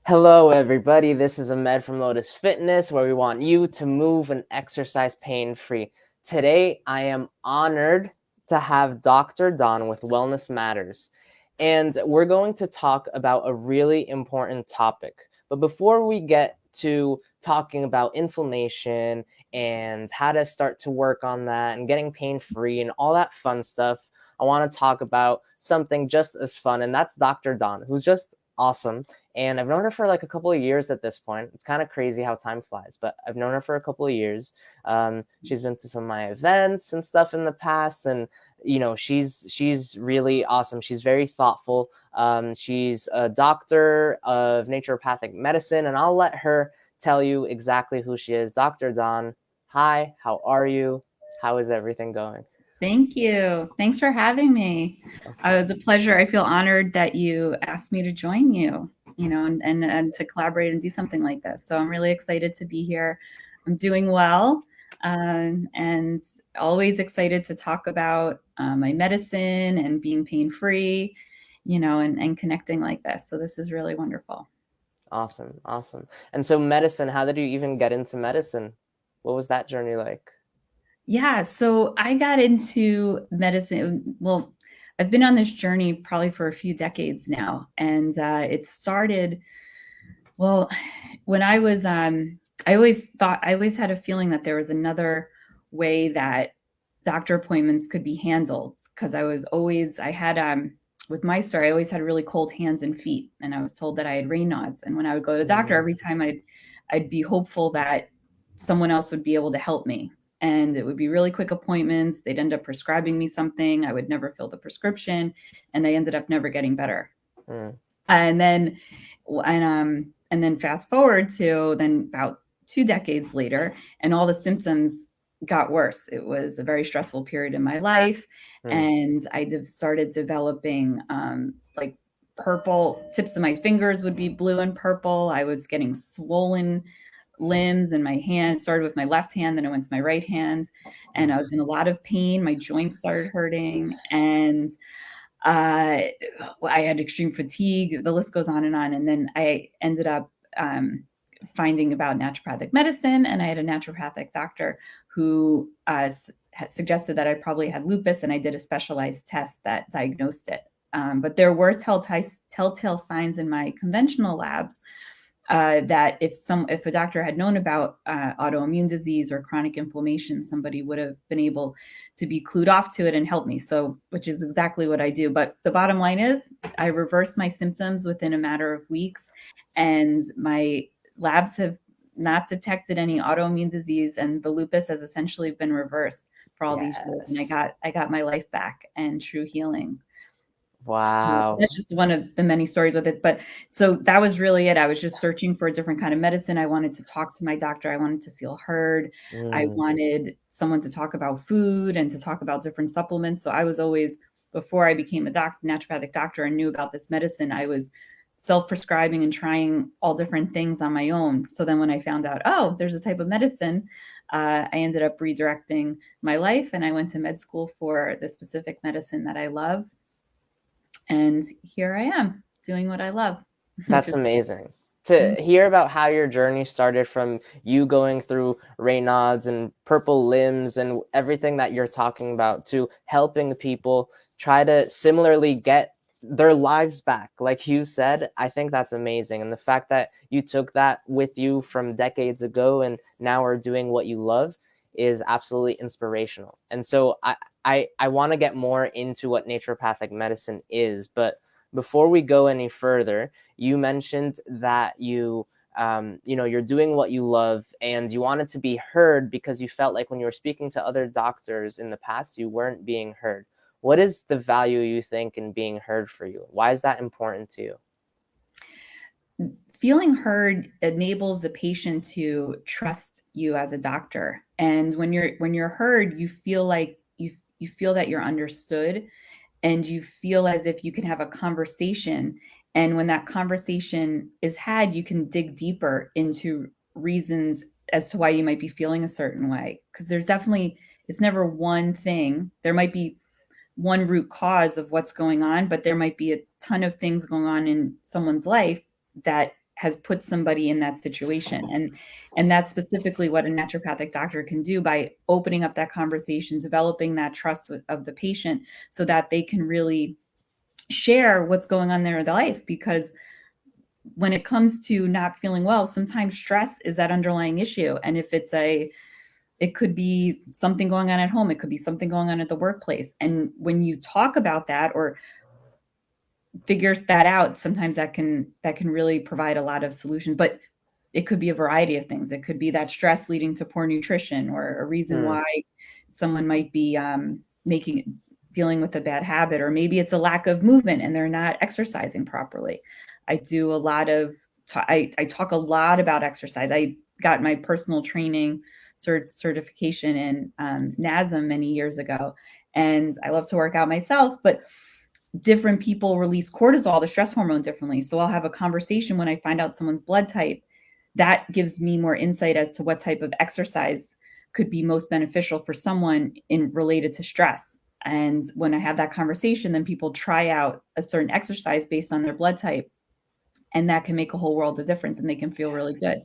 Hello, everybody. This is Ahmed from Lotus Fitness, where we want you to move and exercise pain-free. Today, I am honored to have Dr. Dawn with Wellness Matters, and we're going to talk about a really important topic. But before we get to talking about inflammation and how to start to work on that and getting pain-free and all that fun stuff, I want to talk about something just as fun, and that's Dr. Dawn, who's just awesome. And I've known her for like a couple of years at this point. It's kind of crazy how time flies, but I've known her for a couple of years. She's been to some of my events and stuff in the past, and she's really awesome. She's very thoughtful. She's a doctor of naturopathic medicine, and I'll let her tell you exactly who she is. Dr. Dawn, hi, how are you? How is everything going? Thank you. Thanks for having me. It Okay. was a pleasure. I feel honored that you asked me to join you, and to collaborate and do something like this. So I'm really excited to be here. I'm doing well, and always excited to talk about my medicine and being pain free, and connecting like this. So this is really wonderful. Awesome, awesome. And so medicine, how did you even get into medicine? What was that journey like? Yeah, so I got into medicine. Well, I've been on this journey probably for a few decades now, and it started. Well, when I always had a feeling that there was another way that doctor appointments could be handled because I had with my story, I always had really cold hands and feet, and I was told that I had Raynaud's. And when I would go to the doctor, Mm, every time I'd be hopeful that someone else would be able to help me. And it would be really quick appointments. They'd end up prescribing me something. I would never fill the prescription, and I ended up never getting better. mm. And then and then fast forward to then about 2 decades later, and all the symptoms got worse. It was a very stressful period in my life, Mm. and started developing like purple tips of my fingers would be blue and purple. I was getting swollen limbs in my hand. It started with my left hand, then it went to my right hand, and I was in a lot of pain. My joints started hurting, and uh, I had extreme fatigue. The list goes on, and then I ended up finding about naturopathic medicine, and I had a naturopathic doctor who suggested that I probably had lupus, and I did a specialized test that diagnosed it. But there were telltale signs in my conventional labs that if a doctor had known about autoimmune disease or chronic inflammation, somebody would have been able to be clued off to it and help me. So, which is exactly what I do. But the bottom line is, I reversed my symptoms within a matter of weeks, and my labs have not detected any autoimmune disease, and the lupus has essentially been reversed for all these years. And Yes. I got my life back and true healing. Wow. That's just one of the many stories with it. But so that was really it. I was just searching for a different kind of medicine. I wanted to talk to my doctor. I wanted to feel heard. I Mm. wanted someone to talk about food and to talk about different supplements. So I was always, before I became a naturopathic doctor and knew about this medicine, I was self-prescribing and trying all different things on my own. So then when I found out, oh, there's a type of medicine, I ended up redirecting my life, and I went to med school for the specific medicine that I love, and here I am doing what I love, which That's is amazing. To thank hear about how your journey started from you going through Raynaud's and purple limbs and everything that you're talking about to helping people try to similarly get their lives back. Like you said, I think that's amazing. And the fact that you took that with you from decades ago and now are doing what you love is absolutely inspirational. And so I want to get more into what naturopathic medicine is, but before we go any further, you mentioned that you're doing what you love and you wanted to be heard because you felt like when you were speaking to other doctors in the past, you weren't being heard. What is the value you think in being heard for you? Why is that important to you? feeling heard enables the patient to trust you as a doctor. And when you're heard, you feel like you feel that you're understood, and you feel as if you can have a conversation. And when that conversation is had, you can dig deeper into reasons as to why you might be feeling a certain way. Because it's never one thing. There might be one root cause of what's going on, but there might be a ton of things going on in someone's life that has put somebody in that situation. And that's specifically what a naturopathic doctor can do by opening up that conversation, developing that trust of the patient so that they can really share what's going on in their life. Because when it comes to not feeling well, sometimes stress is that underlying issue. And if it could be something going on at home, it could be something going on at the workplace. And when you talk about that or figures that out, sometimes that can really provide a lot of solutions. But it could be a variety of things. It could be that stress leading to poor nutrition, or a reason why someone might be dealing with a bad habit, or maybe it's a lack of movement and they're not exercising properly. I do a lot of I talk a lot about exercise. I got my personal training certification in NASM many years ago, and I love to work out myself, but different people release cortisol, the stress hormone, differently. So I'll have a conversation when I find out someone's blood type. That gives me more insight as to what type of exercise could be most beneficial for someone in related to stress. And when I have that conversation, then people try out a certain exercise based on their blood type, and that can make a whole world of difference, and they can feel really good.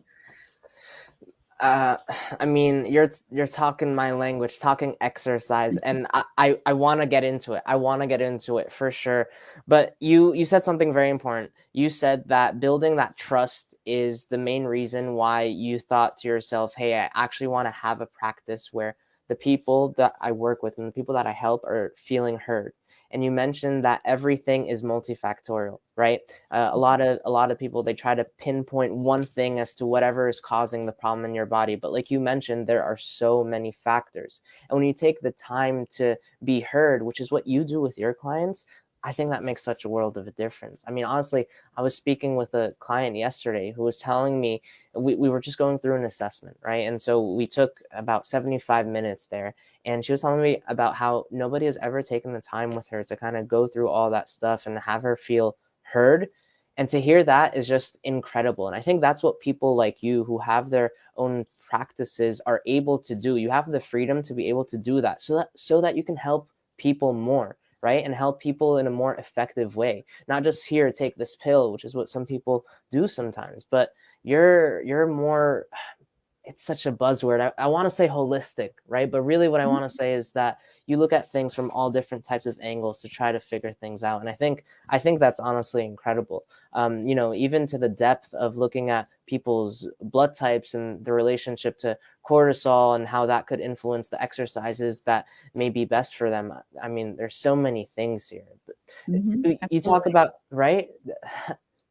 I mean, you're talking my language, talking exercise, and I want to get into it. I want to get into it for sure. But you said something very important. You said that building that trust is the main reason why you thought to yourself, hey, I actually want to have a practice where the people that I work with and the people that I help are feeling heard. And you mentioned that everything is multifactorial, right? A lot of people, they try to pinpoint one thing as to whatever is causing the problem in your body. But like you mentioned, there are so many factors. And when you take the time to be heard, which is what you do with your clients, I think that makes such a world of a difference. I mean, honestly, I was speaking with a client yesterday who was telling me we were just going through an assessment, right? And so we took about 75 minutes there. And she was telling me about how nobody has ever taken the time with her to kind of go through all that stuff and have her feel heard. And to hear that is just incredible. And I think that's what people like you who have their own practices are able to do. You have the freedom to be able to do that so that you can help people more, right? And help people in a more effective way. Not just here, take this pill, which is what some people do sometimes, but you're more, it's such a buzzword. I want to say holistic, right? But really what I want to say is that you look at things from all different types of angles to try to figure things out. And I think that's honestly incredible. Even to the depth of looking at people's blood types and the relationship to cortisol and how that could influence the exercises that may be best for them. I mean, there's so many things here. But you talk about, right?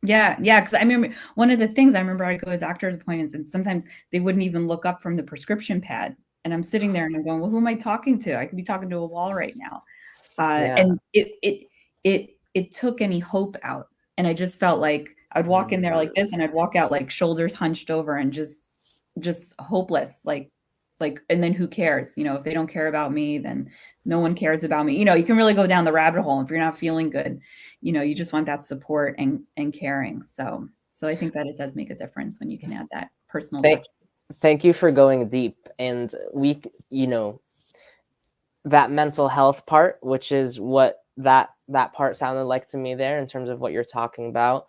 Yeah. Because I remember one of the things, I remember I'd go to doctor's appointments and sometimes they wouldn't even look up from the prescription pad. And I'm sitting there and I'm going, well, who am I talking to? I could be talking to a wall right now. And it took any hope out. And I just felt like I'd walk in there like this and I'd walk out like shoulders hunched over and just hopeless. And then who cares? If they don't care about me, then no one cares about me. You can really go down the rabbit hole if you're not feeling good. You just want that support and caring. So I think that it does make a difference when you can add that personal touch. Thank you for going deep. And that mental health part, which is what that part sounded like to me there in terms of what you're talking about.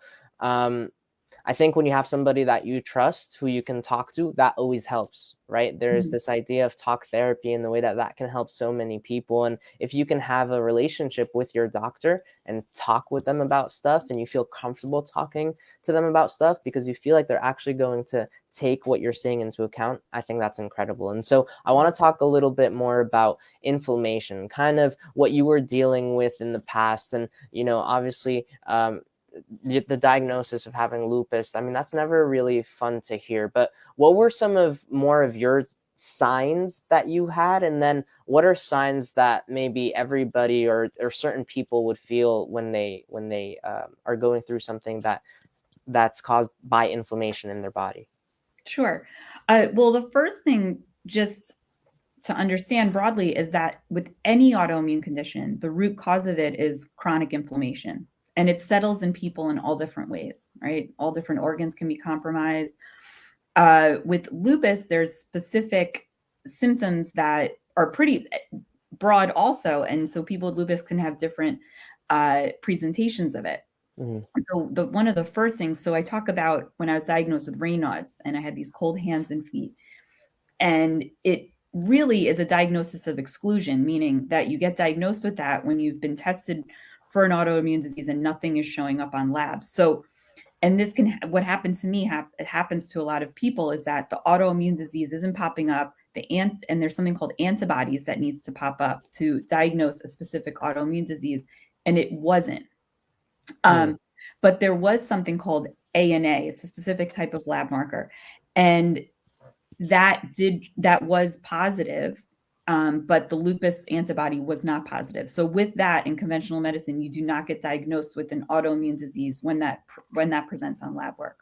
I think when you have somebody that you trust, who you can talk to, that always helps, right? There's this idea of talk therapy and the way that can help so many people. And if you can have a relationship with your doctor and talk with them about stuff and you feel comfortable talking to them about stuff because you feel like they're actually going to take what you're saying into account, I think that's incredible. And so I want to talk a little bit more about inflammation, kind of what you were dealing with in the past. And, obviously, the diagnosis of having lupus, I mean, that's never really fun to hear. But what were some more of your signs that you had? And then what are signs that maybe everybody or certain people would feel when they are going through something that's caused by inflammation in their body? Sure. Well, the first thing just to understand broadly is that with any autoimmune condition, the root cause of it is chronic inflammation. And it settles in people in all different ways, right? All different organs can be compromised. With lupus, there's specific symptoms that are pretty broad also. And so people with lupus can have different presentations of it. Mm. So one of the first things, so I talk about when I was diagnosed with Raynaud's and I had these cold hands and feet, and it really is a diagnosis of exclusion, meaning that you get diagnosed with that when you've been tested for an autoimmune disease and nothing is showing up on labs. So, and this can, what happened to me, it happens to a lot of people, is that the autoimmune disease isn't popping up. And there's something called antibodies that needs to pop up to diagnose a specific autoimmune disease, and it wasn't. Mm. But there was something called ANA. It's a specific type of lab marker, and that was positive, but the lupus antibody was not positive. So with that, in conventional medicine, you do not get diagnosed with an autoimmune disease when that presents on lab work.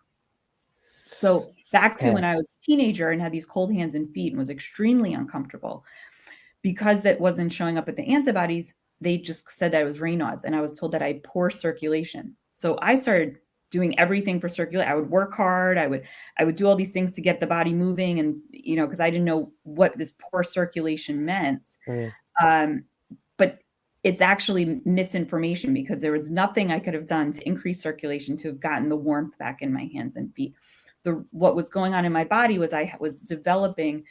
So back to Okay. when I was a teenager and had these cold hands and feet and was extremely uncomfortable, because that wasn't showing up at the antibodies, they just said that it was Raynaud's, and I was told that I had poor circulation. So I started doing everything for circulation. I would work hard. I would do all these things to get the body moving, and because I didn't know what this poor circulation meant. Mm. But it's actually misinformation, because there was nothing I could have done to increase circulation to have gotten the warmth back in my hands and feet. What was going on in my body was I was developing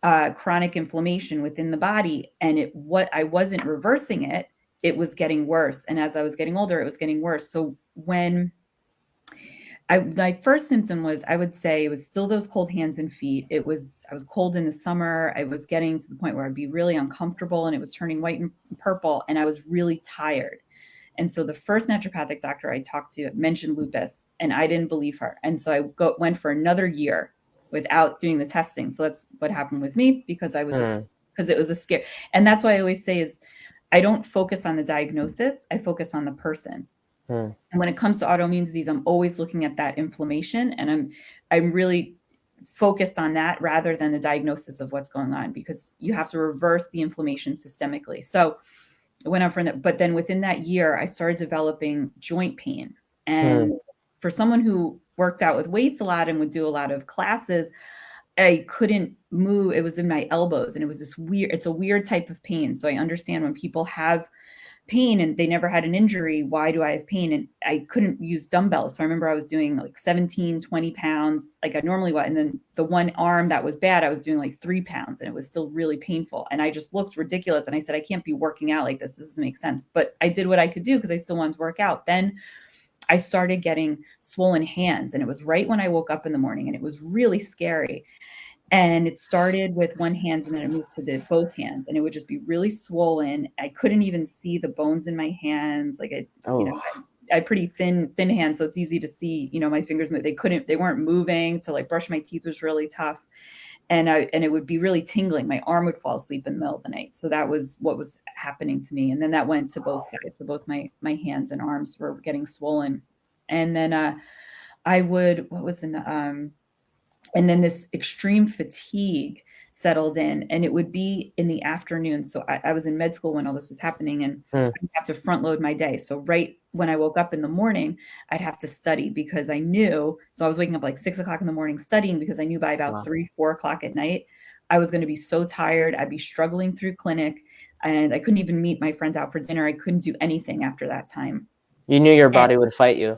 chronic inflammation within the body, and what I wasn't reversing it, it was getting worse. And as I was getting older, it was getting worse. So when my first symptom was, I would say it was still those cold hands and feet. I was cold in the summer. I was getting to the point where I'd be really uncomfortable, and it was turning white and purple, and I was really tired. And so the first naturopathic doctor I talked to mentioned lupus, and I didn't believe her. And so I went for another year without doing the testing. So that's what happened with me, because it was a scare. And that's why I always say is, I don't focus on the diagnosis. I focus on the person. And when it comes to autoimmune disease, I'm always looking at that inflammation, and I'm really focused on that rather than the diagnosis of what's going on, because you have to reverse the inflammation systemically. So I went on from that, but then within that year, I started developing joint pain. And for someone who worked out with weights a lot and would do a lot of classes, I couldn't move. It was in my elbows, and it was it's a weird type of pain. So I understand when people have pain and they never had an injury, why do I have pain? And I couldn't use dumbbells. So I remember I was doing like 17, 20 pounds, like I normally would. And then the one arm that was bad, I was doing like 3 pounds, and it was still really painful. And I just looked ridiculous. And I said, I can't be working out like this. This doesn't make sense. But I did what I could do because I still wanted to work out. Then I started getting swollen hands, and it was right when I woke up in the morning, and it was really scary. And it started with one hand, and then it moved to both hands, and it would just be really swollen. I couldn't even see the bones in my hands. Like I had pretty thin hands, so it's easy to see, my fingers move. They weren't moving. To like brush my teeth was really tough. And it would be really tingling. My arm would fall asleep in the middle of the night. So that was what was happening to me. And then that went to both sides. So both my hands and arms were getting swollen. And then and then this extreme fatigue settled in, and it would be in the afternoon. So I was in med school when all this was happening, and I'd have to front load my day. So right when I woke up in the morning, I'd have to study, because I knew, so I was waking up like 6 o'clock in the morning studying, because I knew by about 3, 4 o'clock at night, I was going to be so tired. I'd be struggling through clinic, and I couldn't even meet my friends out for dinner. I couldn't do anything after that time. You knew your body would fight you.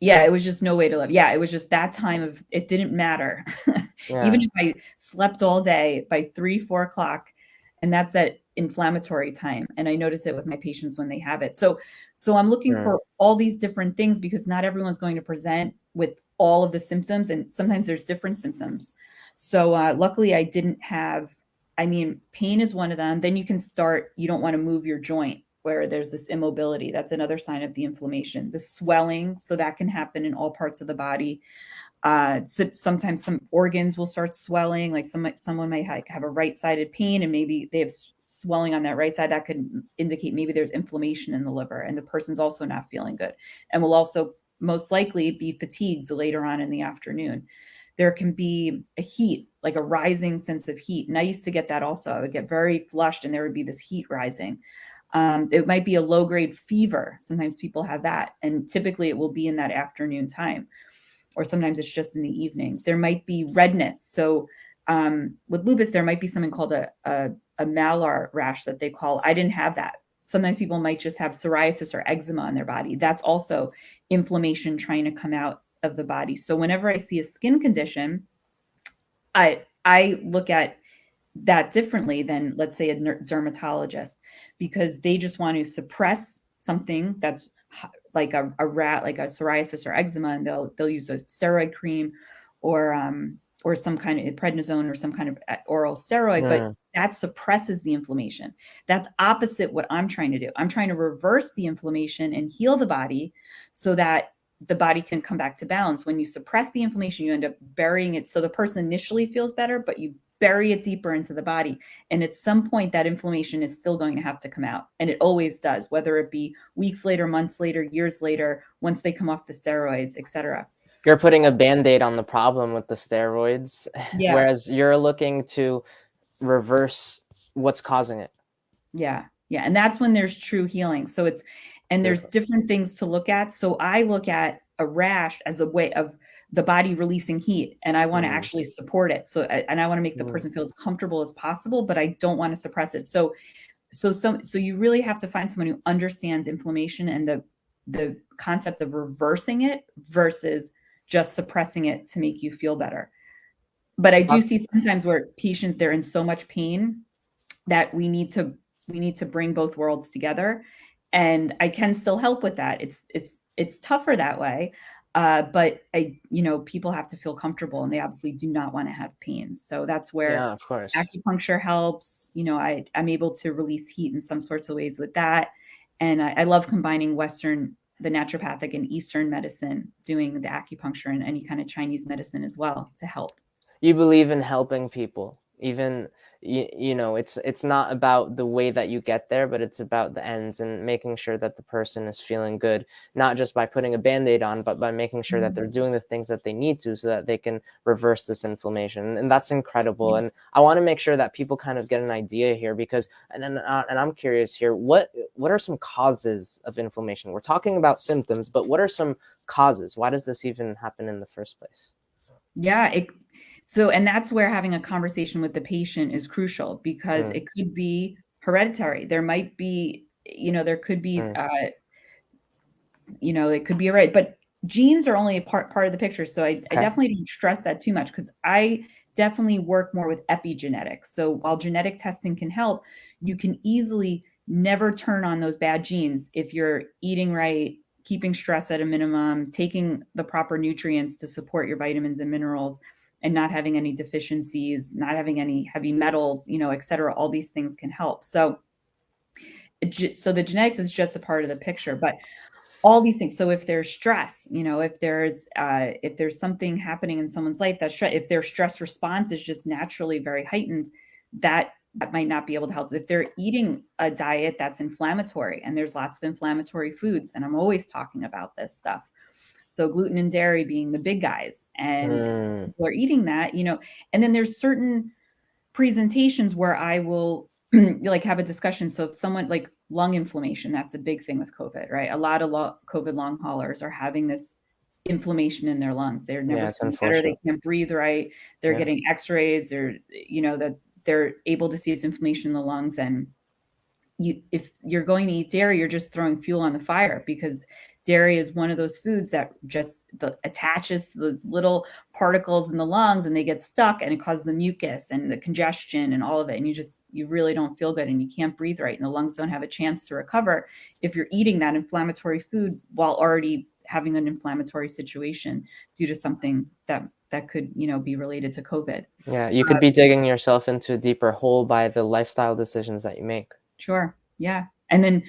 Yeah, it was just no way to live. Yeah, it was just that time of, it didn't matter. Even if I slept all day, by 3, 4 o'clock, and that's that inflammatory time. And I notice it with my patients when they have it. So I'm looking for all these different things, because not everyone's going to present with all of the symptoms, and sometimes there's different symptoms. So luckily I didn't have, pain is one of them. Then you don't want to move your joint, where there's this immobility. That's another sign of the inflammation. The swelling, so that can happen in all parts of the body. Sometimes some organs will start swelling, like someone might have a right-sided pain, and maybe they have swelling on that right side. That could indicate maybe there's inflammation in the liver, and the person's also not feeling good, and will also most likely be fatigued later on in the afternoon. There can be a heat, like a rising sense of heat. And I used to get that also. I would get very flushed, and there would be this heat rising. It might be a low-grade fever. Sometimes people have that, and typically it will be in that afternoon time, or sometimes it's just in the evening. There might be redness. So with lupus, there might be something called a malar rash that they call. I didn't have that. sometimes people might just have psoriasis or eczema on their body. That's also inflammation trying to come out of the body. So whenever I see a skin condition, I look at that differently than, let's say, a dermatologist, because they just want to suppress something that's like a rat, like a psoriasis or eczema, and they'll use a steroid cream or some kind of prednisone or some kind of oral steroid, but that suppresses the inflammation. That's opposite what I'm trying to do. I'm trying to reverse the inflammation and heal the body so that the body can come back to balance. When you suppress the inflammation, you end up burying it. So the person initially feels better, but you bury it deeper into the body. And at some point, that inflammation is still going to have to come out. And it always does, whether it be weeks later, months later, years later, once they come off the steroids, et cetera. You're putting a Band-Aid on the problem with the steroids, whereas you're looking to reverse what's causing it. Yeah. And that's when there's true healing. So there's different things to look at. So I look at a rash as a way of the body releasing heat, and I want to actually support it. So, and I want to make the person feel as comfortable as possible, but I don't want to suppress it. So you really have to find someone who understands inflammation and the concept of reversing it versus just suppressing it to make you feel better. But I do see sometimes where patients, they're in so much pain that we need to bring both worlds together. And I can still help with that. It's tougher that way. But people have to feel comfortable, and they obviously do not want to have pain. So that's where of course, acupuncture helps. I'm able to release heat in some sorts of ways with that. And I love combining the naturopathic and Eastern medicine, doing the acupuncture and any kind of Chinese medicine as well to help. You believe in helping people, even, it's not about the way that you get there, but it's about the ends and making sure that the person is feeling good, not just by putting a Band-Aid on, but by making sure that they're doing the things that they need to so that they can reverse this inflammation. And that's incredible. And I want to make sure that people kind of get an idea here, because, and I'm curious here, what are some causes of inflammation? We're talking about symptoms, but what are some causes? Why does this even happen in the first place? Yeah. And that's where having a conversation with the patient is crucial, because it could be hereditary. There might be, there could be, it could be but genes are only a part of the picture. So I definitely don't stress that too much, because I definitely work more with epigenetics. So while genetic testing can help, you can easily never turn on those bad genes if you're eating right, keeping stress at a minimum, taking the proper nutrients to support your vitamins and minerals, and not having any deficiencies, not having any heavy metals, et cetera. All these things can help. So the genetics is just a part of the picture, but all these things. So if there's stress, if there's something happening in someone's life, if their stress response is just naturally very heightened, that might not be able to help. If they're eating a diet that's inflammatory, and there's lots of inflammatory foods, and I'm always talking about this stuff. So gluten and dairy being the big guys, and people are eating that, and then there's certain presentations where I will have a discussion. So if someone, like lung inflammation, that's a big thing with COVID, right? A lot of COVID long haulers are having this inflammation in their lungs. They're never feeling better. They can't breathe right. They're getting x-rays. That they're able to see this inflammation in the lungs. And if you're going to eat dairy, you're just throwing fuel on the fire, because dairy is one of those foods that just attaches the little particles in the lungs, and they get stuck, and it causes the mucus and the congestion and all of it. And you really don't feel good, and you can't breathe right, and the lungs don't have a chance to recover if you're eating that inflammatory food while already having an inflammatory situation due to something that could, be related to COVID. Yeah, you could be digging yourself into a deeper hole by the lifestyle decisions that you make. Sure. Yeah. And then,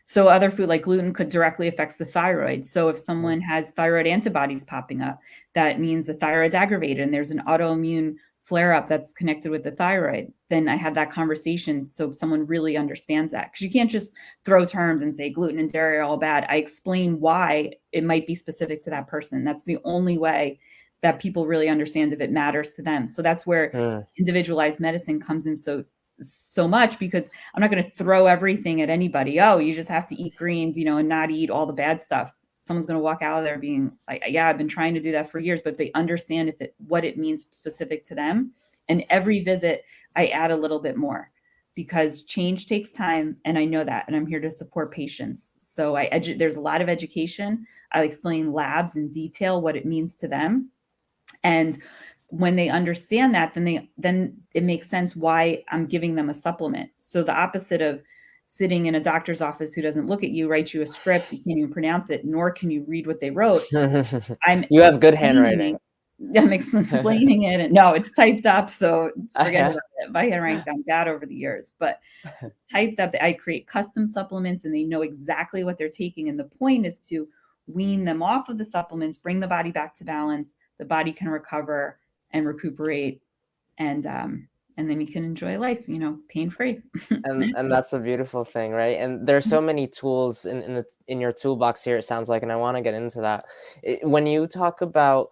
so other food like gluten could directly affect the thyroid. So if someone has thyroid antibodies popping up, that means the thyroid's aggravated and there's an autoimmune flare up that's connected with the thyroid. Then I have that conversation so someone really understands that, because you can't just throw terms and say gluten and dairy are all bad. I explain why it might be specific to that person. That's the only way that people really understand if it matters to them. So that's where individualized medicine comes in so much, because I'm not going to throw everything at anybody. Oh, you just have to eat greens, and not eat all the bad stuff. Someone's going to walk out of there being like, yeah, I've been trying to do that for years, but they understand what it means specific to them. And every visit I add a little bit more. because change takes time, and I know that, and I'm here to support patients. So there's a lot of education. I explain labs in detail, what it means to them. And when they understand that, then it makes sense why I'm giving them a supplement. So the opposite of sitting in a doctor's office who doesn't look at you, writes you a script, you can't even pronounce it, nor can you read what they wrote. I'm You have good explaining, handwriting. I'm explaining it. And no, it's typed up, so forget Yeah. about it. My handwriting's gotten bad over the years, but typed up. I create custom supplements, and they know exactly what they're taking. And the point is to wean them off of the supplements, bring the body back to balance. The body can recover and recuperate, and then you can enjoy life, pain free. And that's the beautiful thing, right? And there's so many tools in your toolbox here, it sounds like, and I want to get into that. When you talk about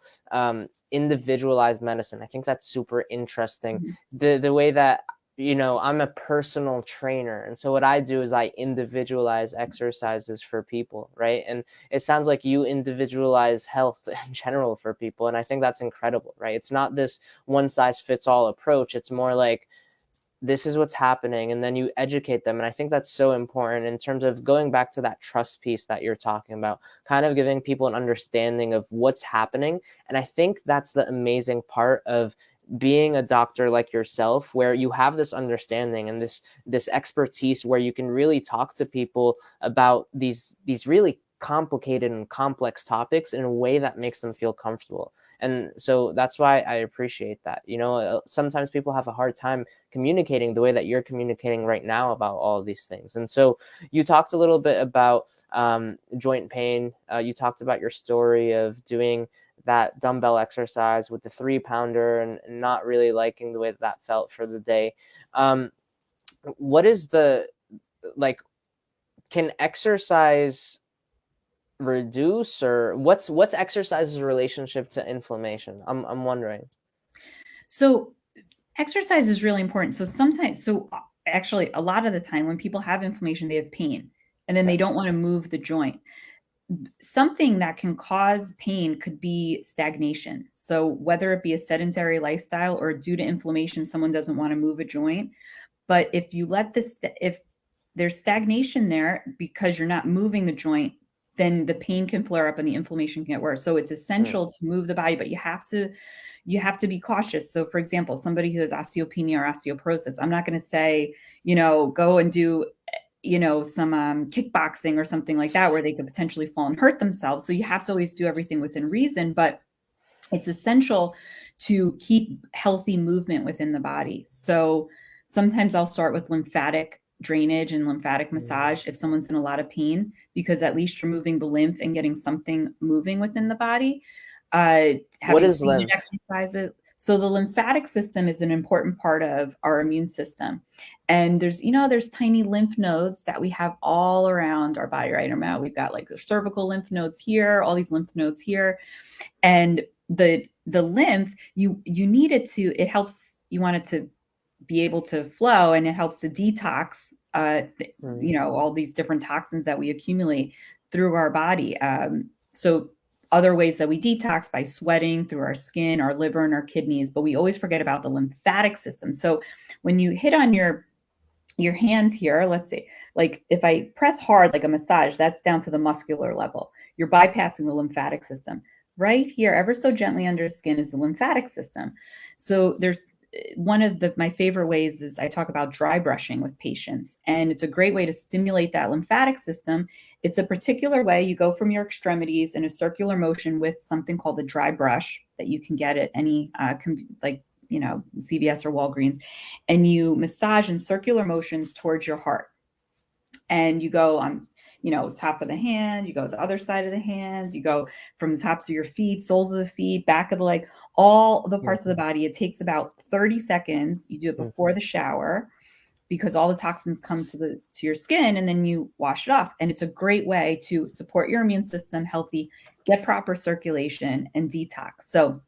individualized medicine, I think that's super interesting. The way that, I'm a personal trainer, and so what I do is I individualize exercises for people, right? And it sounds like you individualize health in general for people, and I think that's incredible, right? It's not this one size fits all approach. It's more like, this is what's happening, and then you educate them. And I think that's so important in terms of going back to that trust piece that you're talking about, kind of giving people an understanding of what's happening. And I think that's the amazing part of being a doctor like yourself, where you have this understanding and this expertise where you can really talk to people about these really complicated and complex topics in a way that makes them feel comfortable. And so that's why I appreciate that. Sometimes people have a hard time communicating the way that you're communicating right now about all of these things. And so you talked a little bit about joint pain. You talked about your story of doing that dumbbell exercise with the 3-pounder and not really liking the way that felt for the day. What is can exercise reduce, or what's exercise's relationship to inflammation? I'm wondering. So exercise is really important. So actually a lot of the time when people have inflammation, they have pain, and then they don't want to move the joint. Something that can cause pain could be stagnation. So whether it be a sedentary lifestyle or due to inflammation, someone doesn't want to move a joint. But if there's stagnation there because you're not moving the joint, then the pain can flare up and the inflammation can get worse. So it's essential to move the body, but you have to be cautious. So for example, somebody who has osteopenia or osteoporosis, I'm not going to say, go and do some kickboxing or something like that, where they could potentially fall and hurt themselves. So you have to always do everything within reason, but it's essential to keep healthy movement within the body. So sometimes I'll start with lymphatic drainage and lymphatic massage if someone's in a lot of pain, because at least you're moving the lymph and getting something moving within the body. What is lymph? Exercises. So the lymphatic system is an important part of our immune system. And there's tiny lymph nodes that we have all around our body, right? We've got like the cervical lymph nodes here, all these lymph nodes here. And the lymph, you need it it helps, you want it to be able to flow, and it helps to detox, all these different toxins that we accumulate through our body. So other ways that we detox by sweating through our skin, our liver, and our kidneys, but we always forget about the lymphatic system. So when you hit on your hand here, let's say, like if I press hard, like a massage, that's down to the muscular level. You're bypassing the lymphatic system. Right here, ever so gently under the skin, is the lymphatic system. So there's one of my favorite ways is I talk about dry brushing with patients, and it's a great way to stimulate that lymphatic system. It's a particular way. You go from your extremities in a circular motion with something called a dry brush that you can get at any CVS or Walgreens, and you massage in circular motions towards your heart. And you go on, top of the hand, you go to the other side of the hands, you go from the tops of your feet, soles of the feet, back of the leg, all the parts of the body. It takes about 30 seconds. You do it before the shower, because all the toxins come to your skin, and then you wash it off. And it's a great way to support your immune system healthy, get proper circulation, and detox. So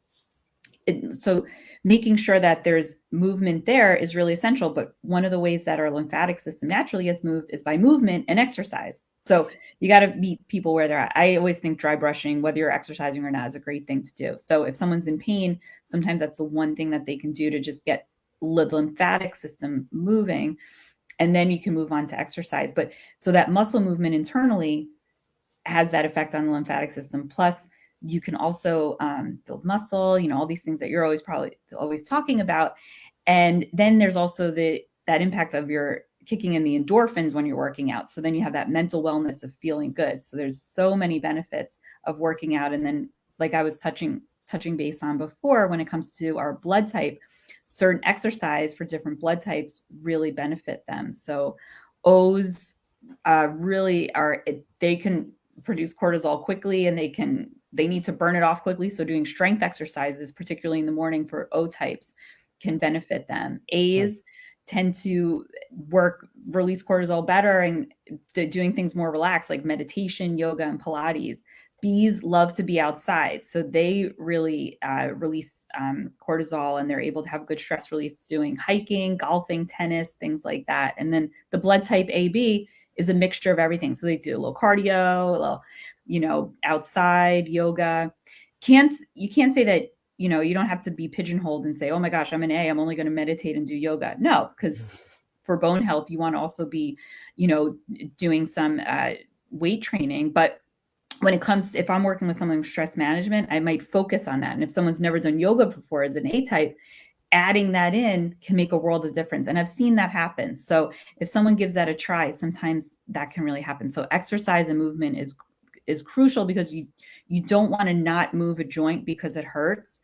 making sure that there's movement there is really essential. But one of the ways that our lymphatic system naturally gets moved is by movement and exercise. So you got to meet people where they're at. I always think dry brushing, whether you're exercising or not, is a great thing to do. So if someone's in pain, sometimes that's the one thing that they can do to just get lymphatic system moving, and then you can move on to exercise. But so that muscle movement internally has that effect on the lymphatic system. Plus, you can also build muscle, all these things that you're always talking about. And then there's also that impact of your kicking in the endorphins when you're working out. So then you have that mental wellness of feeling good. So there's so many benefits of working out. And then, like I was touching base on before, when it comes to our blood type, certain exercise for different blood types really benefit them. So O's really they can produce cortisol quickly, and they need to burn it off quickly. So doing strength exercises, particularly in the morning for O types, can benefit them. A's tend to release cortisol better, and doing things more relaxed, like meditation, yoga, and Pilates. B's love to be outside, so they really release cortisol, and they're able to have good stress relief doing hiking, golfing, tennis, things like that. And then the blood type AB is a mixture of everything. So they do a little cardio, a little, outside yoga. You can't say that, you don't have to be pigeonholed and say, oh my gosh, I'm an A, I'm only going to meditate and do yoga. No, because for bone health, you want to also be, doing some weight training. But when it comes, if I'm working with someone with stress management, I might focus on that. And if someone's never done yoga before as an A type, adding that in can make a world of difference. And I've seen that happen. So if someone gives that a try, sometimes that can really happen. So exercise and movement is crucial, because you don't want to not move a joint because it hurts.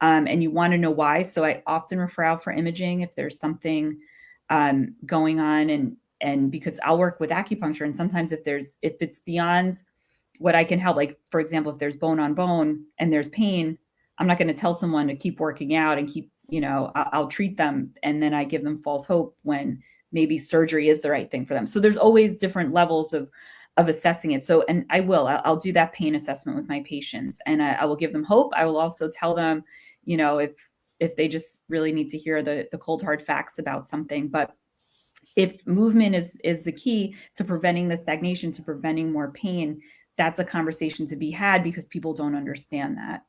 And you want to know why. So I often refer out for imaging if there's something going on, and because I'll work with acupuncture, and sometimes if it's beyond what I can help, like for example, if there's bone on bone and there's pain, I'm not going to tell someone to keep working out and keep, I'll treat them, and then I give them false hope when maybe surgery is the right thing for them. So there's always different levels of assessing it. So, and I'll do that pain assessment with my patients, and I will give them hope. I will also tell them, if they just really need to hear the cold hard facts about something. But if movement is the key to preventing the stagnation, to preventing more pain, that's a conversation to be had, because people don't understand that.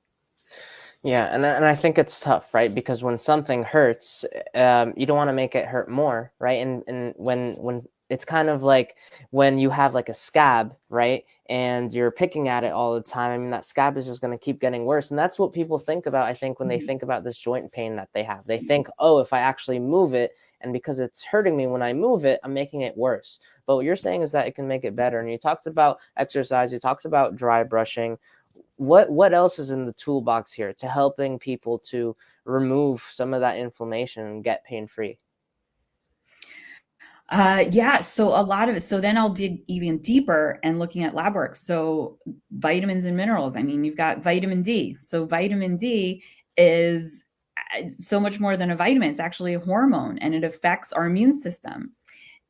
Yeah, and I think it's tough, right? Because when something hurts, you don't want to make it hurt more, right? And when it's kind of like when you have like a scab, right? And you're picking at it all the time. I mean, that scab is just going to keep getting worse. And that's what people think about, I think, when they think about this joint pain that they have. They think, oh, if I actually move it, and because it's hurting me when I move it, I'm making it worse. But what you're saying is that it can make it better. And you talked about exercise, you talked about dry brushing. What else is in the toolbox here to helping people to remove some of that inflammation and get pain-free? Yeah, so a lot of it. So then I'll dig even deeper and looking at lab work. So vitamins and minerals. I mean, you've got vitamin D. So vitamin D is so much more than a vitamin. It's actually a hormone, and it affects our immune system.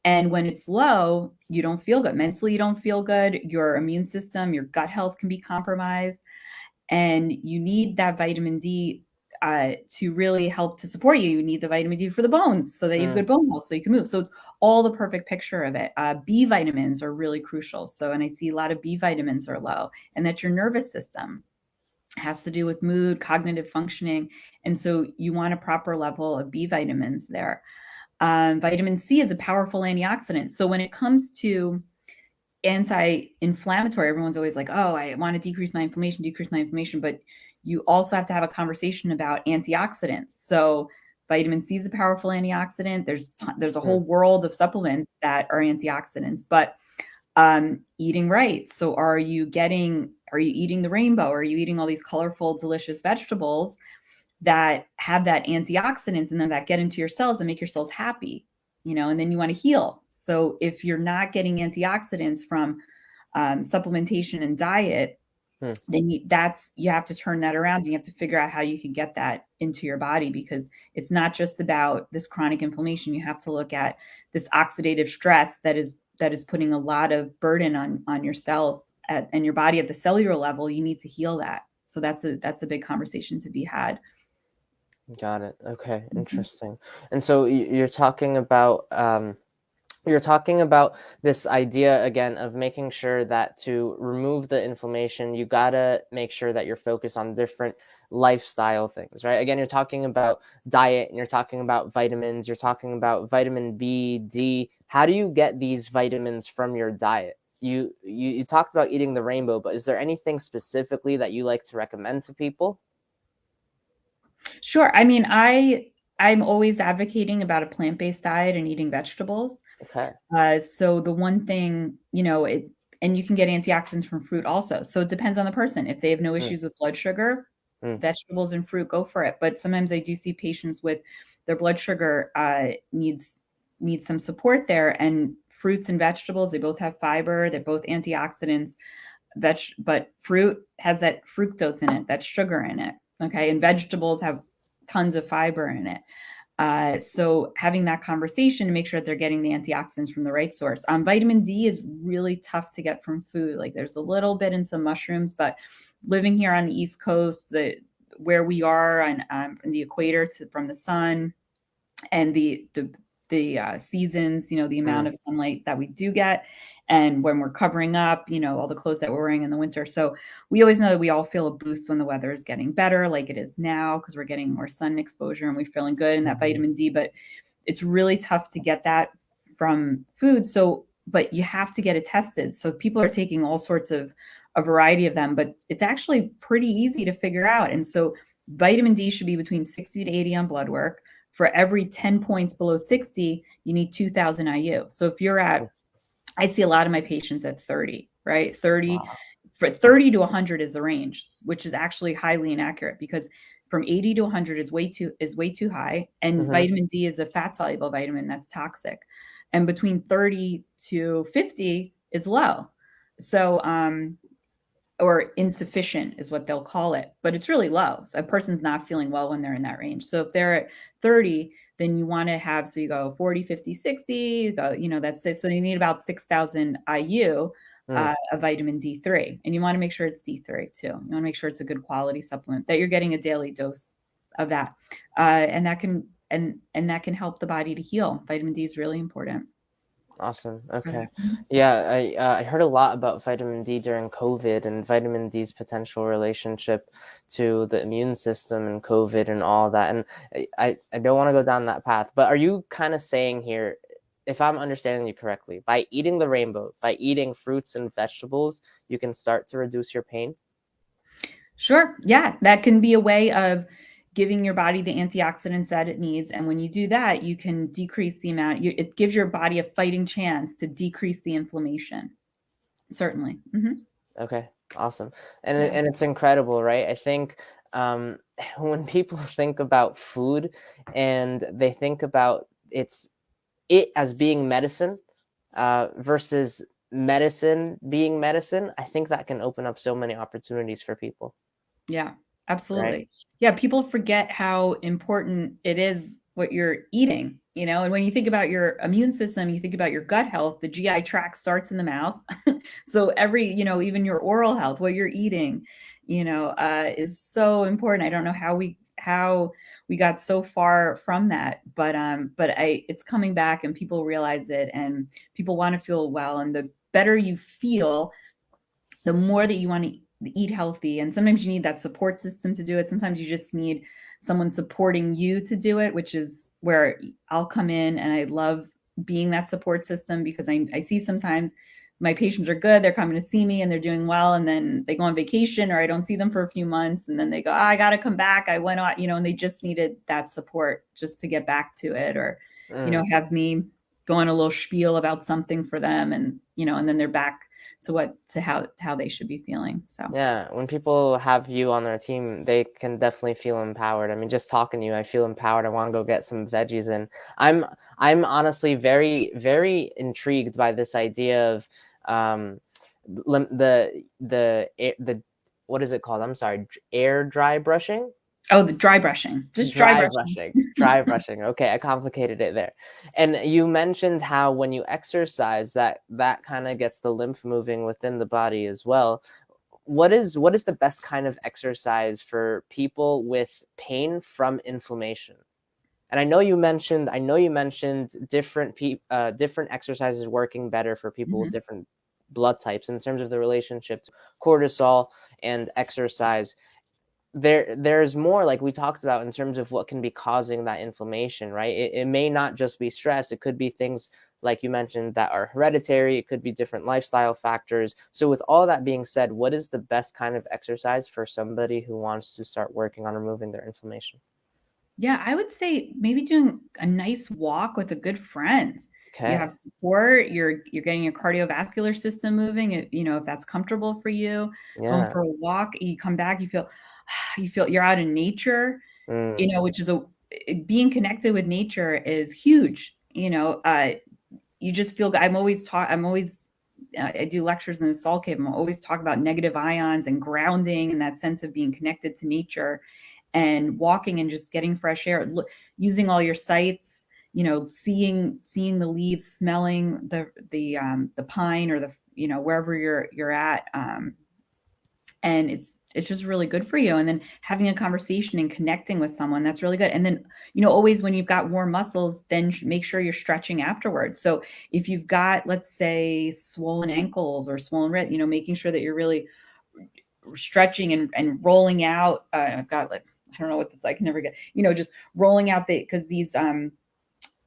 And when it's low, you don't feel good. Mentally, you don't feel good. Your immune system, your gut health can be compromised. And you need that vitamin D to really help to support you. You need the vitamin D for the bones so that you have good bone health, so you can move. So it's all the perfect picture of it. B vitamins are really crucial. So, and I see a lot of B vitamins are low, and that's your nervous system. It has to do with mood, cognitive functioning. And so you want a proper level of B vitamins there. Vitamin C is a powerful antioxidant. So when it comes to anti-inflammatory, everyone's always like, oh, I want to decrease my inflammation, but you also have to have a conversation about antioxidants. So vitamin C is a powerful antioxidant. There's a whole world of supplements that are antioxidants, but eating right. So are you eating the rainbow? Are you eating all these colorful, delicious vegetables that have that antioxidants, and then that get into your cells and make your cells happy? And then you want to heal. So if you're not getting antioxidants from supplementation and diet, then you have to turn that around, and you have to figure out how you can get that into your body, because it's not just about this chronic inflammation. You have to look at this oxidative stress that is putting a lot of burden on your cells and your body at the cellular level. You need to heal that. So that's a big conversation to be had. Got it. Okay, interesting. And so you're talking about you're talking about this idea again of making sure that to remove the inflammation, you gotta make sure that you're focused on different lifestyle things, right? Again, you're talking about diet and you're talking about vitamins, you're talking about vitamin B, D. How do you get these vitamins from your diet? You talked about eating the rainbow, but is there anything specifically that you like to recommend to people? Sure. I mean, I'm always advocating about a plant-based diet and eating vegetables. Okay. So the one thing, and you can get antioxidants from fruit also. So it depends on the person. If they have no Mm, issues with blood sugar, mm, vegetables and fruit, go for it. But sometimes I do see patients with their blood sugar needs some support there. And fruits and vegetables, they both have fiber. They're both antioxidants. But fruit has that fructose in it, that sugar in it. Okay, and vegetables have tons of fiber in it. So having that conversation to make sure that they're getting the antioxidants from the right source. Vitamin D is really tough to get from food. Like there's a little bit in some mushrooms, but living here on the East Coast, where we are on the equator from the sun and the seasons, the amount mm, of sunlight that we do get, and when we're covering up, all the clothes that we're wearing in the winter. So we always know that we all feel a boost when the weather is getting better, like it is now, because we're getting more sun exposure and we're feeling good in that vitamin D. But it's really tough to get that from food. So, but you have to get it tested. So people are taking all sorts of a variety of them, but it's actually pretty easy to figure out. And so vitamin D should be between 60 to 80 on blood work. For every 10 points below 60, you need 2000 IU. So if you're mm. at, I see a lot of my patients at 30, right? 30, Wow. for 30 to 100 is the range, which is actually highly inaccurate because from 80 to 100 is way too high, and Mm-hmm. vitamin D is a fat soluble vitamin that's toxic. And between 30 to 50 is low. So or insufficient is what they'll call it, but it's really low. So a person's not feeling well when they're in that range. So if they're at 30, then you want to have, so you go 40, 50, 60, you go, that's it. So you need about 6,000 IU Mm. of vitamin D3. And you want to make sure it's D3 too. You want to make sure it's a good quality supplement, that you're getting a daily dose of that. And that can help the body to heal. Vitamin D is really important. Awesome. Okay. Mhm. Yeah, I heard a lot about vitamin D during COVID and vitamin D's potential relationship to the immune system and COVID and all that. And I don't want to go down that path, but are you kind of saying here, if I'm understanding you correctly, by eating the rainbow, by eating fruits and vegetables, you can start to reduce your pain? Sure. Yeah, that can be a way of giving your body the antioxidants that it needs. And when you do that, you can decrease the amount. It gives your body a fighting chance to decrease the inflammation. Certainly. Okay, awesome. And Yeah. and it's incredible, right? I think um, when people think about food and they think about it as being medicine versus medicine being medicine, I think that can open up so many opportunities for people, Yeah, right? absolutely. Yeah, people forget how important it is what you're eating, and when you think about your immune system, you think about your gut health, the GI tract starts in the mouth. So even your oral health, what you're eating, is so important. I don't know how we got so far from that, but it's coming back and people realize it, and people want to feel well, and the better you feel, the more that you want to eat healthy. And sometimes you need that support system to do it. Sometimes you just need someone supporting you to do it, which is where I'll come in. And I love being that support system because I see sometimes my patients are good. They're coming to see me and they're doing well. And then they go on vacation or I don't see them for a few months. And then they go, I got to come back. I went on, and they just needed that support just to get back to it, or, Mm. have me go on a little spiel about something for them. And then they're back to how they should be feeling. So Yeah, when people have you on their team, they can definitely feel empowered. I mean, just talking to you, I feel empowered. I want to go get some veggies in. I'm I'm honestly very, very intrigued by this idea of the what is it called? I'm sorry, air dry brushing. oh, the dry brushing, just dry Dry brushing. brushing. Dry brushing. Okay, I complicated it there. And you mentioned how when you exercise that kind of gets the lymph moving within the body as well. What is the best kind of exercise for people with pain from inflammation? And I know you mentioned different exercises working better for people with Mhm. different blood types in terms of the relationship to cortisol and exercise. There's more, like we talked about, in terms of what can be causing that inflammation, right? It may not just be stress. It could be things like you mentioned that are hereditary. It could be different lifestyle factors. So with all that being said, what is the best kind of exercise for somebody who wants to start working on removing their inflammation? Yeah, I would say maybe doing a nice walk with a good friend. You Okay. have support, you're getting your cardiovascular system moving, if that's comfortable for you, going Yeah. for a walk, you come back, you feel you're out in nature, Mm. which is being connected with nature is huge. You just feel I do lectures in the Soul Cave. I'm always talk about negative ions and grounding and that sense of being connected to nature and walking and just getting fresh air, using all your sights, seeing the leaves, smelling the pine or wherever you're at, and it's just really good for you. And then having a conversation and connecting with someone, that's really good. And then always when you've got warm muscles, then make sure you're stretching afterwards. So if you've got, let's say, swollen ankles or swollen wrist, making sure that you're really stretching and rolling out. I've got, like, I don't know what this, I can never get, just rolling out because these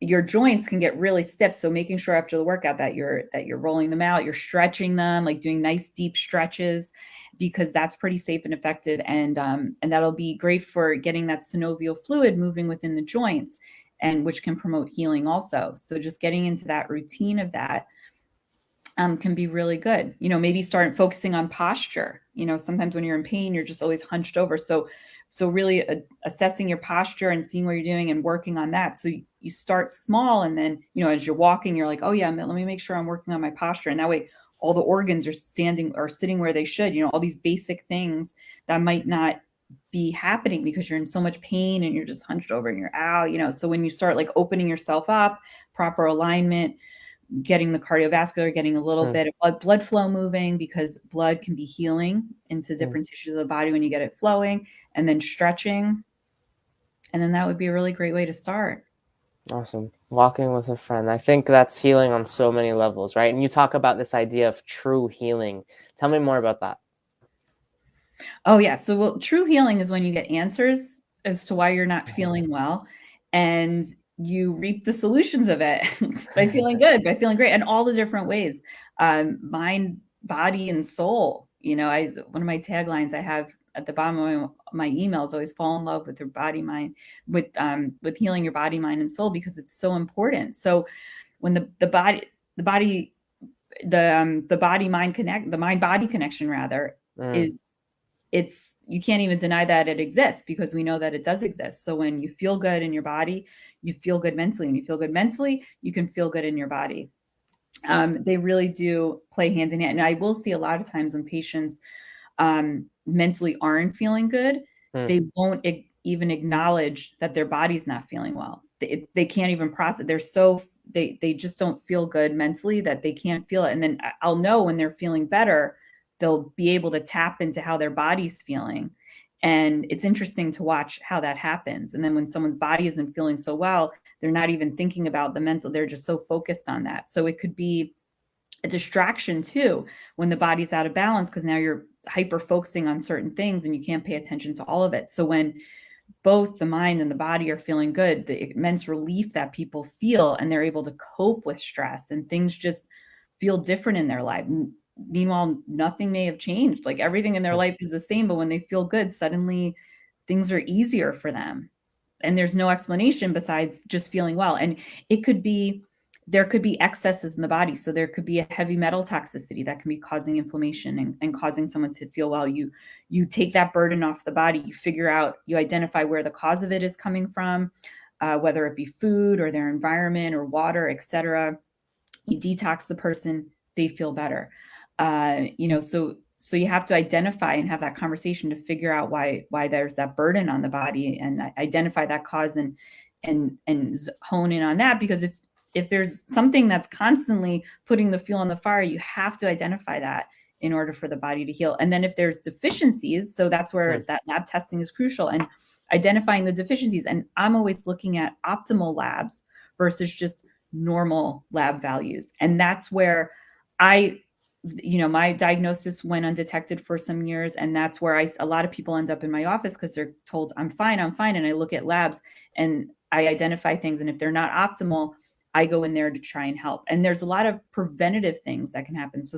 your joints can get really stiff. So making sure after the workout that you're rolling them out, you're stretching them, like doing nice deep stretches, because that's pretty safe and effective. And that'll be great for getting that synovial fluid moving within the joints, and which can promote healing also. So just getting into that routine of that can be really good. Maybe start focusing on posture. Sometimes when you're in pain, you're just always hunched over. So really assessing your posture and seeing what you're doing and working on that. So you start small, and then, as you're walking, you're like, oh yeah, let me make sure I'm working on my posture. And that way all the organs are standing or sitting where they should, all these basic things that might not be happening because you're in so much pain and you're just hunched over and you're out, so when you start like opening yourself up, proper alignment, getting the cardiovascular, getting a little Mm. bit of blood flow moving, because blood can be healing into Mm. different tissues of the body when you get it flowing, and then stretching. And then that would be a really great way to start. Awesome. Walking with a friend. I think that's healing on so many levels, right? And you talk about this idea of true healing. Tell me more about that. Oh yeah. So true healing is when you get answers as to why you're not Mhm. feeling well, and you reap the solutions of it by feeling good, by feeling great, and all the different ways, mind, body, and soul. One of my taglines I have at the bottom of my emails always: fall in love with your body, mind, with healing your body, mind, and soul, because it's so important. So when the body, the body mind connect, the mind body connection rather, Mm. is it's you can't even deny that it exists, because we know that it does exist. So when you feel good in your body, you feel good mentally. When you feel good mentally, you can feel good in your body. They really do play hand in hand. And I will see a lot of times when patients mentally aren't feeling good, Mm. they won't even acknowledge that their body's not feeling well. They can't even process. They just don't feel good mentally, that they can't feel it. And then I'll know when they're feeling better, they'll be able to tap into how their body's feeling. And it's interesting to watch how that happens. And then when someone's body isn't feeling so well, they're not even thinking about the mental, they're just so focused on that. So it could be a distraction too when the body's out of balance, because now you're hyper focusing on certain things and you can't pay attention to all of it. So when both the mind and the body are feeling good, the immense relief that people feel, and they're able to cope with stress, and things just feel different in their life. Meanwhile, nothing may have changed. Like everything in their Mm. life is the same, but when they feel good, suddenly things are easier for them. And there's no explanation besides just feeling well. And it could be there could be excesses in the body. So there could be a heavy metal toxicity that can be causing inflammation and causing someone to feel well. You take that burden off the body, you identify where the cause of it is coming from, whether it be food or their environment or water, etc. You detox the person, they feel better. So you have to identify and have that conversation to figure out why there's that burden on the body, and identify that cause, and hone in on that. Because if there's something that's constantly putting the fuel on the fire, you have to identify that in order for the body to heal. And then if there's deficiencies, so that's where Mm. that lab testing is crucial. And identifying the deficiencies. And I'm always looking at optimal labs versus just normal lab values. And that's where my diagnosis went undetected for some years. And that's where a lot of people end up in my office because they're told, I'm fine, I'm fine. And I look at labs and I identify things. And if they're not optimal, I go in there to try and help. And there's a lot of preventative things that can happen. So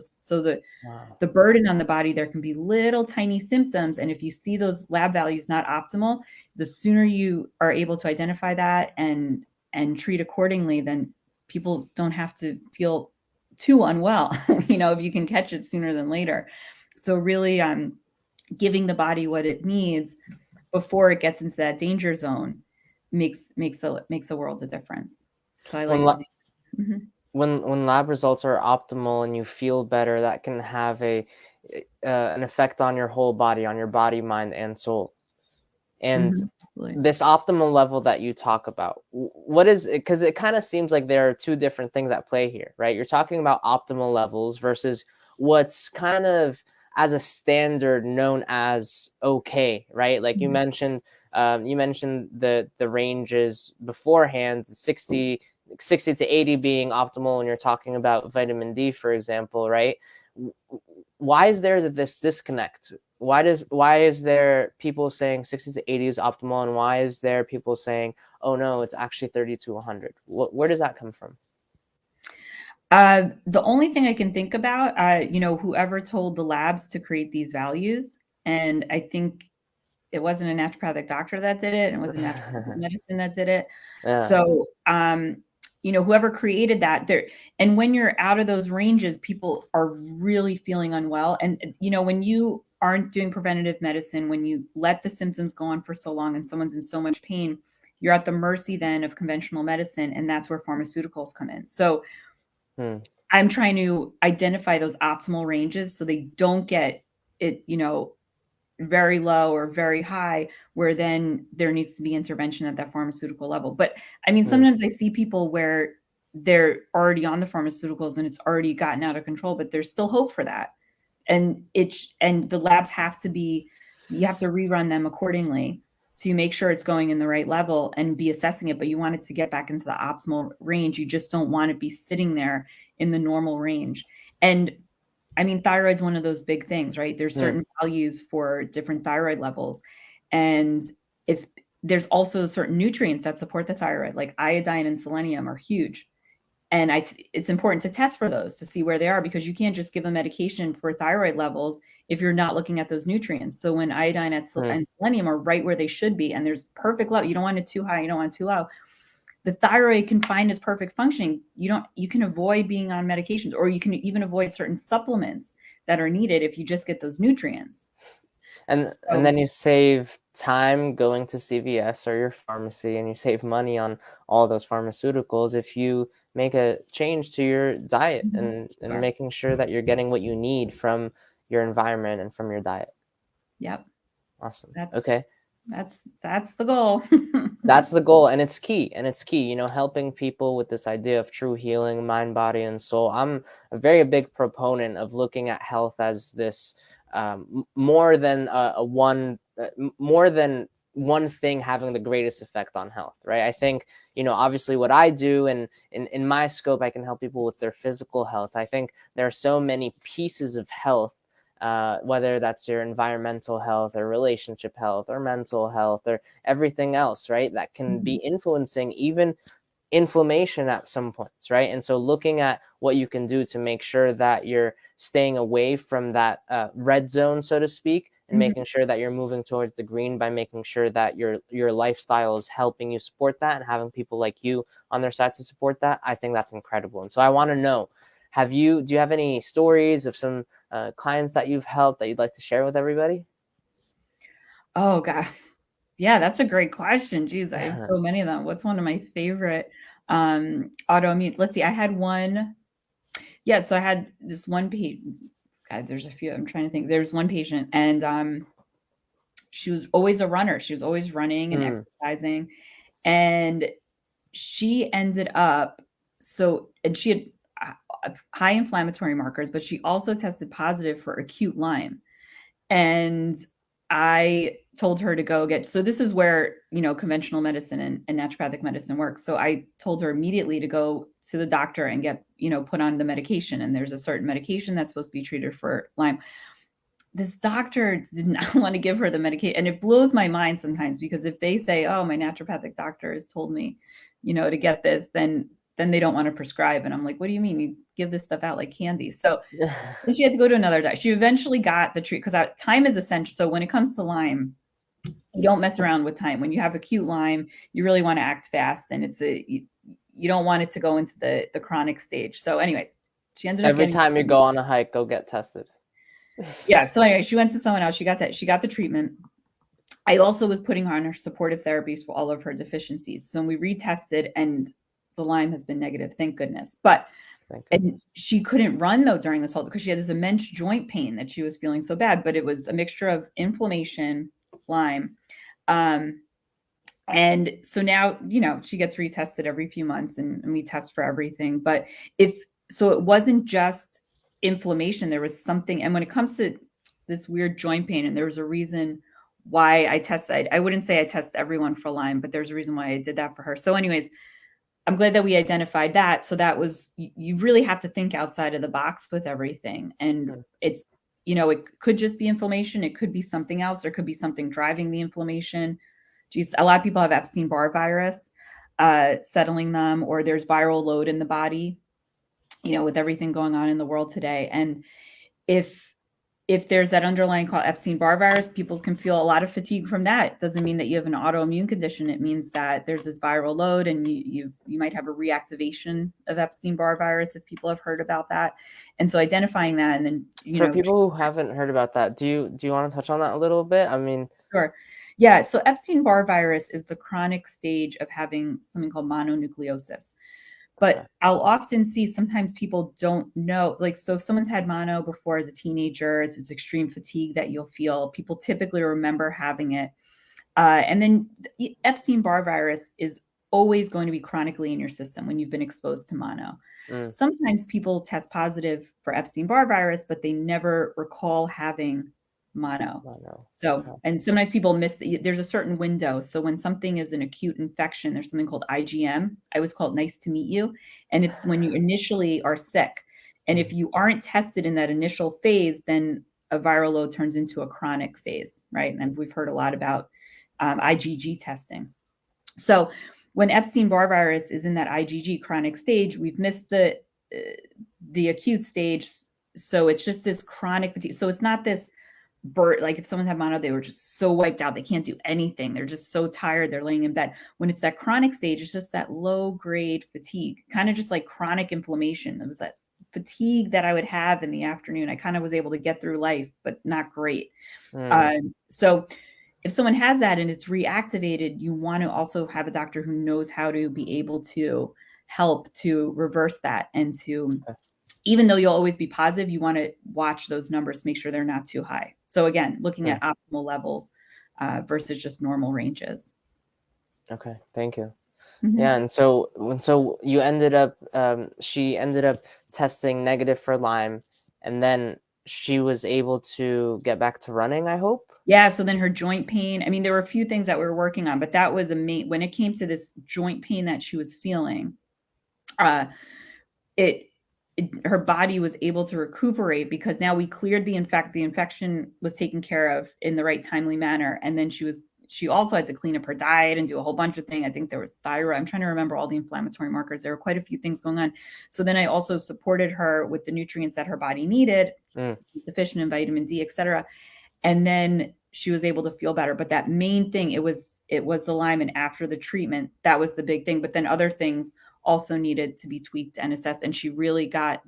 Wow. the burden on the body, there can be little tiny symptoms. And if you see those lab values not optimal, the sooner you are able to identify that and treat accordingly, then people don't have to feel too unwell, if you can catch it sooner than later. So really giving the body what it needs before it gets into that danger zone makes a world of difference. So I When like to do. Mm-hmm. when lab results are optimal and you feel better, that can have an effect on your whole body, on your body, mind, and soul. And Mm-hmm. this optimal level that you talk about, what is it? Because it kind of seems like there are two different things at play here, right? You're talking about optimal levels versus what's kind of as a standard known as okay, right? Like you mentioned the ranges beforehand, 60 to 80 being optimal, and you're talking about vitamin D, for example, right? Why is there this disconnect? Why is there people saying 60 to 80 is optimal, and why is there people saying, oh no, it's actually 30 to 100? Where does that come from? The only thing I can think about, whoever told the labs to create these values, and I think it wasn't a naturopathic doctor that did it, and it wasn't naturopathic medicine that did it. Yeah. So, whoever created that there, and when you're out of those ranges, people are really feeling unwell. And, when you aren't doing preventative medicine, when you let the symptoms go on for so long and someone's in so much pain, you're at the mercy then of conventional medicine. And that's where pharmaceuticals come in. So I'm trying to identify those optimal ranges so they don't get it, very low or very high, where then there needs to be intervention at that pharmaceutical level. But I mean, sometimes I see people where they're already on the pharmaceuticals and it's already gotten out of control, but there's still hope for that. And the labs you have to rerun them accordingly to make sure it's going in the right level and be assessing it. But you want it to get back into the optimal range. You just don't want to be sitting there in the normal range. And I mean, thyroid's one of those big things, right? There's certain values for different thyroid levels. And if there's also certain nutrients that support the thyroid, like iodine and selenium are huge. And it's important to test for those to see where they are, because you can't just give a medication for thyroid levels if you're not looking at those nutrients. So when iodine and selenium are right where they should be, and there's perfect level, you don't want it too high, you don't want it too low, the thyroid can find its perfect functioning. You can avoid being on medications, or you can even avoid certain supplements that are needed if you just get those nutrients. And then you save time going to CVS or your pharmacy, and you save money on all those pharmaceuticals if you make a change to your diet and making sure that you're getting what you need from your environment and from your diet. Yep. Awesome. Okay. That's the goal. That's the goal, and it's key. Helping people with this idea of true healing, mind, body, and soul. I'm a very big proponent of looking at health as this more than more than one thing having the greatest effect on health, right? I think, obviously what I do, and in my scope, I can help people with their physical health. I think there are so many pieces of health, whether that's your environmental health or relationship health or mental health or everything else, right? That can be influencing even inflammation at some points, right? And so looking at what you can do to make sure that you're staying away from that red zone, so to speak, and making sure that you're moving towards the green by making sure that your lifestyle is helping you support that, and having people like you on their side to support that, I think that's incredible. And so I want to know, do you have any stories of some clients that you've helped that you'd like to share with everybody? Oh God. Yeah, that's a great question. Geez, I have so many of them. What's one of my favorite autoimmune? Let's see. I had one. Yeah, so I had this one patient. God, there's a few. I'm trying to think. There's one patient, and she was always a runner. She was always running and exercising, and she ended up and she had high inflammatory markers, but she also tested positive for acute Lyme. And I told her to go get, so this is where, conventional medicine and naturopathic medicine works. So I told her immediately to go to the doctor and get, put on the medication. And there's a certain medication that's supposed to be treated for Lyme. This doctor did not want to give her the medication. And it blows my mind sometimes, because if they say, oh, my naturopathic doctor has told me, to get this, then they don't want to prescribe. And I'm like, what do you mean? You give this stuff out like candy. So then she had to go to another doctor. She eventually got the treat, because time is essential. So when it comes to Lyme, you don't mess around with time. When you have acute Lyme, you really want to act fast, and you don't want it to go into the chronic stage. So anyways, she ended up Every time you go on a hike, go get tested. Yeah. So anyway, she went to someone else. She got the treatment. I also was putting her on her supportive therapies for all of her deficiencies. So we retested, and the Lyme has been negative, thank goodness. But and she couldn't run though during this whole, because she had this immense joint pain that she was feeling so bad. But it was a mixture of inflammation, Lyme. And so now, she gets retested every few months, and we test for everything. But so it wasn't just inflammation, there was something. And when it comes to this weird joint pain, and there was a reason why I tested, I wouldn't say I test everyone for Lyme, but there's a reason why I did that for her. So anyways, I'm glad that we identified that. So that was, you really have to think outside of the box with everything. And it's, it could just be inflammation. It could be something else. There could be something driving the inflammation. Geez, a lot of people have Epstein-Barr virus settling them, or there's viral load in the body, with everything going on in the world today. And if there's that underlying called Epstein-Barr virus, people can feel a lot of fatigue from that. It doesn't mean that you have an autoimmune condition. It means that there's this viral load, and you might have a reactivation of Epstein-Barr virus, if people have heard about that. And so identifying that, and then, for people who haven't heard about that, do you want to touch on that a little bit? I mean, sure. Yeah. So Epstein-Barr virus is the chronic stage of having something called mononucleosis. But I'll often see, sometimes people don't know, like, so if someone's had mono before as a teenager, it's this extreme fatigue that you'll feel. People typically remember having it. And then Epstein-Barr virus is always going to be chronically in your system when you've been exposed to mono. Sometimes people test positive for Epstein-Barr virus, but they never recall having mono. So, and sometimes people miss, there's a certain window. So when something is an acute infection, there's something called IgM. I always call it nice to meet you. And it's when you initially are sick. And if you aren't tested in that initial phase, then a viral load turns into a chronic phase, right? And we've heard a lot about IgG testing. So when Epstein-Barr virus is in that IgG chronic stage, we've missed the acute stage. So it's just this chronic fatigue. So it's not this like if someone had mono, they were just so wiped out, they can't do anything, they're just so tired, they're laying in bed. When it's that chronic stage, it's just that low grade fatigue, kind of just like chronic inflammation. It was that fatigue that I would have in the afternoon. I kind of was able to get through life, but not great. So if someone has that and it's reactivated, you want to also have a doctor who knows how to be able to help to reverse that, and to, even though you'll always be positive, you want to watch those numbers to make sure they're not too high. So again, looking at optimal levels versus just normal ranges. Okay, thank you. Yeah, and so you ended up, she ended up testing negative for Lyme, and then she was able to get back to running, I hope? Yeah, so then her joint pain, I mean, there were a few things that we were working on, but that was when it came to this joint pain that she was feeling, her body was able to recuperate, because now we cleared the infection was taken care of in the right timely manner. And then she also had to clean up her diet and do a whole bunch of things. I think there was thyroid. I'm trying to remember all the inflammatory markers. There were quite a few things going on. So then I also supported her with the nutrients that her body needed, deficient in vitamin D, et cetera. And then she was able to feel better. But that main thing, it was the Lyme, and after the treatment, that was the big thing. But then other things also needed to be tweaked and assessed. And she really got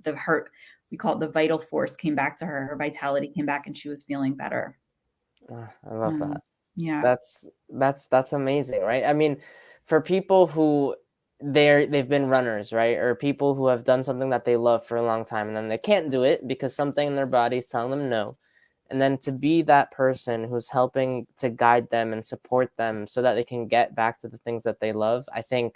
we call it the vital force came back to her. Her vitality came back, and she was feeling better. I love that. Yeah. That's amazing, right? I mean, for people who they've been runners, right? Or people who have done something that they love for a long time, and then they can't do it because something in their body is telling them no. And then to be that person who's helping to guide them and support them so that they can get back to the things that they love, I think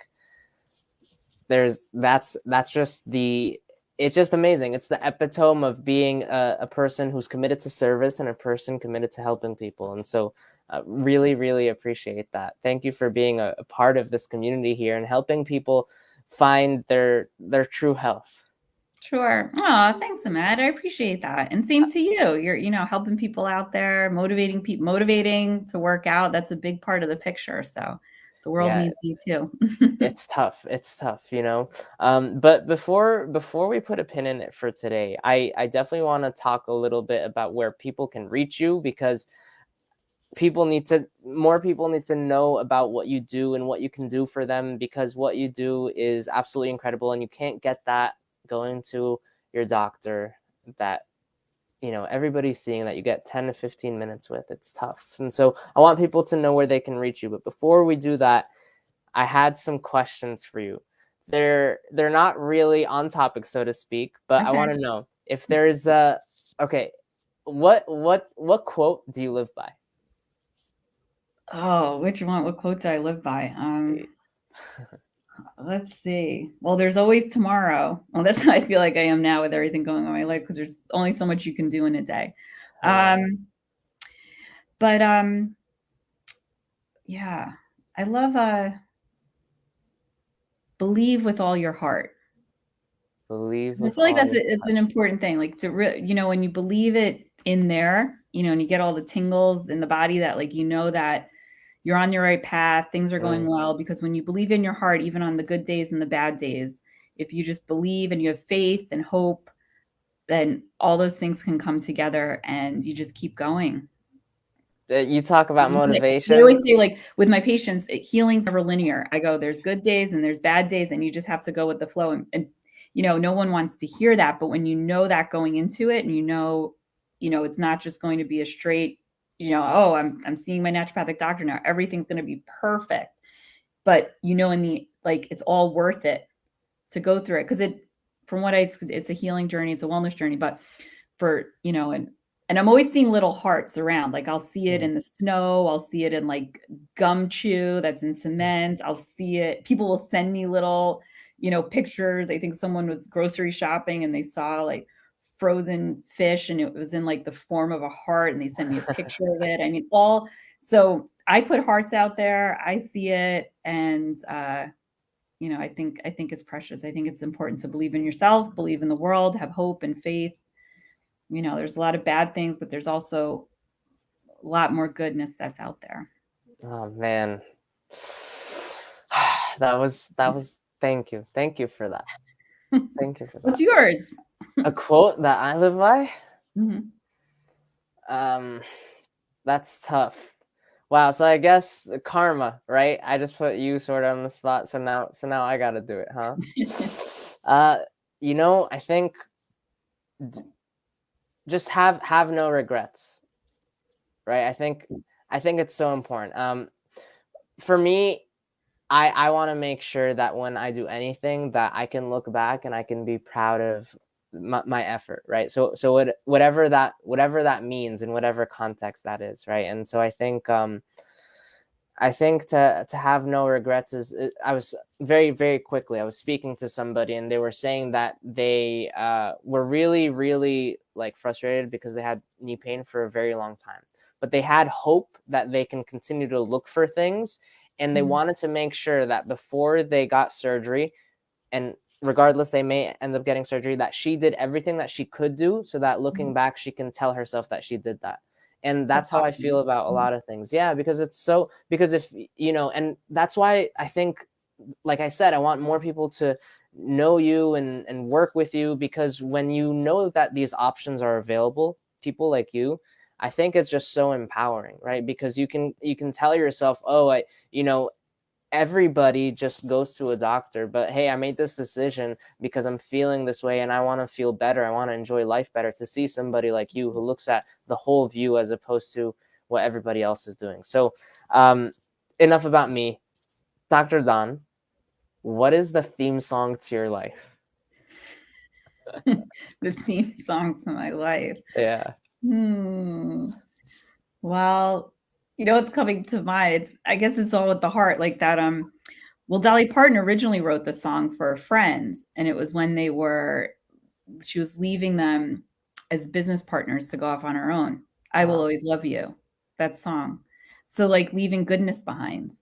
that's just it's just amazing. It's the epitome of being a person who's committed to service and a person committed to helping people. And so Really, really appreciate that. Thank you for being a part of this community here and helping people find their true health. Sure. Oh, thanks, Ahmed. I appreciate that. And same to you. You're, helping people out there, motivating people, motivating to work out. That's a big part of the picture. So the world Yeah, needs you too. it's tough. It's tough, you know. But before we put a pin in it for today, I definitely want to talk a little bit about where people can reach you, because more people need to know about what you do and what you can do for them, because what you do is absolutely incredible, and you can't get that going to your doctor that everybody's seeing, that you get 10 to 15 minutes with. It's tough. And so I want people to know where they can reach you. But before we do that, I had some questions for you. They're not really on topic, so to speak, but I want to Okay. know if there's a okay, what quote do you live by? Oh, which one? What quote do I live by? Let's see. Well, there's always tomorrow. Well, that's how I feel like I am now with everything going on in my life, because there's only so much you can do in a day. Uh, But yeah, I love believe with all your heart. Believe I with feel like all that's your it's heart. an important thing. Like when you believe it in there, and you get all the tingles in the body, that that you're on your right path, things are going Mm. well. Because when you believe in your heart, even on the good days and the bad days, if you just believe and you have faith and hope, then all those things can come together and you just keep going. You talk about They motivation. always say, like, with my patients, healing's never linear. I go, there's good days and there's bad days, and you just have to go with the flow. And no one wants to hear that, but when you know that going into it, and it's not just going to be a straight, oh, I'm seeing my naturopathic doctor now, everything's going to be perfect. But in the it's all worth it to go through it, because it's a healing journey, it's a wellness journey. But for and I'm always seeing little hearts around. Like, I'll see it Mm. in the snow, I'll see it in like gum chew that's in cement, I'll see it, people will send me little pictures. I think someone was grocery shopping and they saw like frozen fish, and it was in like the form of a heart, and they sent me a picture of it. I mean, all so I put hearts out there, I see it. And I think it's precious. I think it's important to believe in yourself, believe in the world, have hope and faith. There's a lot of bad things, but there's also a lot more goodness that's out there. Oh man. That was thank you for that. Thank you for What's that. yours? A quote that I live by? Mhm. Um that's tough. Wow, so I guess karma, right? I just put you sort of on the spot, so now I got to do it, huh? Uh I think just have no regrets, right? I think it's so important. For me, I want to make sure that when I do anything, that I can look back and I can be proud of my effort, right? So whatever that means in whatever context that is, right? And so I think to have no regrets I was very, very quickly, I was speaking to somebody and they were saying that they were really, really like frustrated because they had knee pain for a very long time, but they had hope that they can continue to look for things, and they Mhm. wanted to make sure that before they got surgery, and regardless they may end up getting surgery, that she did everything that she could do so that looking back she can tell herself that she did that. And That's that's how I feel awesome. about a Mhm. lot of things. Yeah, because if and that's why I think, like I said, I want more people to know you and work with you, because when you know that these options are available, people like you, I think it's just so empowering, right? Because you can tell yourself, oh, everybody just goes to a doctor, but hey, I made this decision because I'm feeling this way and I want to feel better, I want to enjoy life better, to see somebody like you who looks at the whole view as opposed to what everybody else is doing. So um enough about me. Dr. Dawn, what is the theme song to your life? The theme song to my life. Yeah. Hmm. Well, what's coming to mind? I guess it's all with the heart, like that. Well, Dolly Parton originally wrote the song for friends, and it was when she was leaving them as business partners to go off on her own. I Will Wow. Always Love You, that song. So like leaving goodness behind.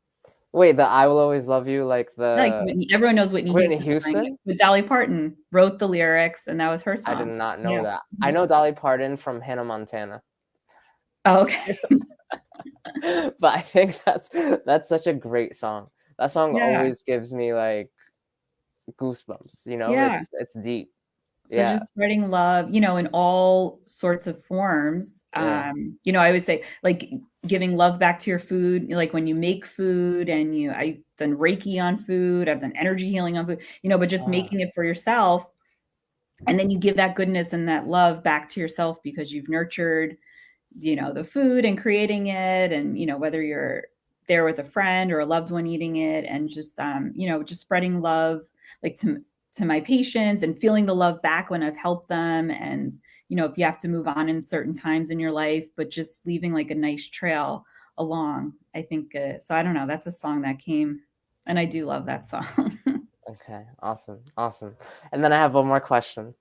Wait, the "I Will Always Love You," like Like the Whitney, everyone knows Whitney Whitney Houston sang it, Houston? but Dolly Parton wrote the lyrics, and that was her I did song. not know Yeah. that. I Mhm. know Dolly Parton from Hannah Montana. Oh, okay. But I think that's such a great song. That song Yeah. always gives me like goosebumps, you know? Yeah. It's deep. So Yeah. just spreading love, in all sorts of forms. Yeah. I always say like giving love back to your food, like when you make food and I've done Reiki on food, I've done energy healing on food, but just Ah, making it for yourself. And then you give that goodness and that love back to yourself because you've nurtured, the food and creating it. And, whether you're there with a friend or a loved one eating it, and just, just spreading love, like to my patients, and feeling the love back when I've helped them. And, if you have to move on in certain times in your life, but just leaving like a nice trail along, I think. So I don't know. That's a song that came, and I do love that song. okay. Awesome. Awesome. And then I have one more question.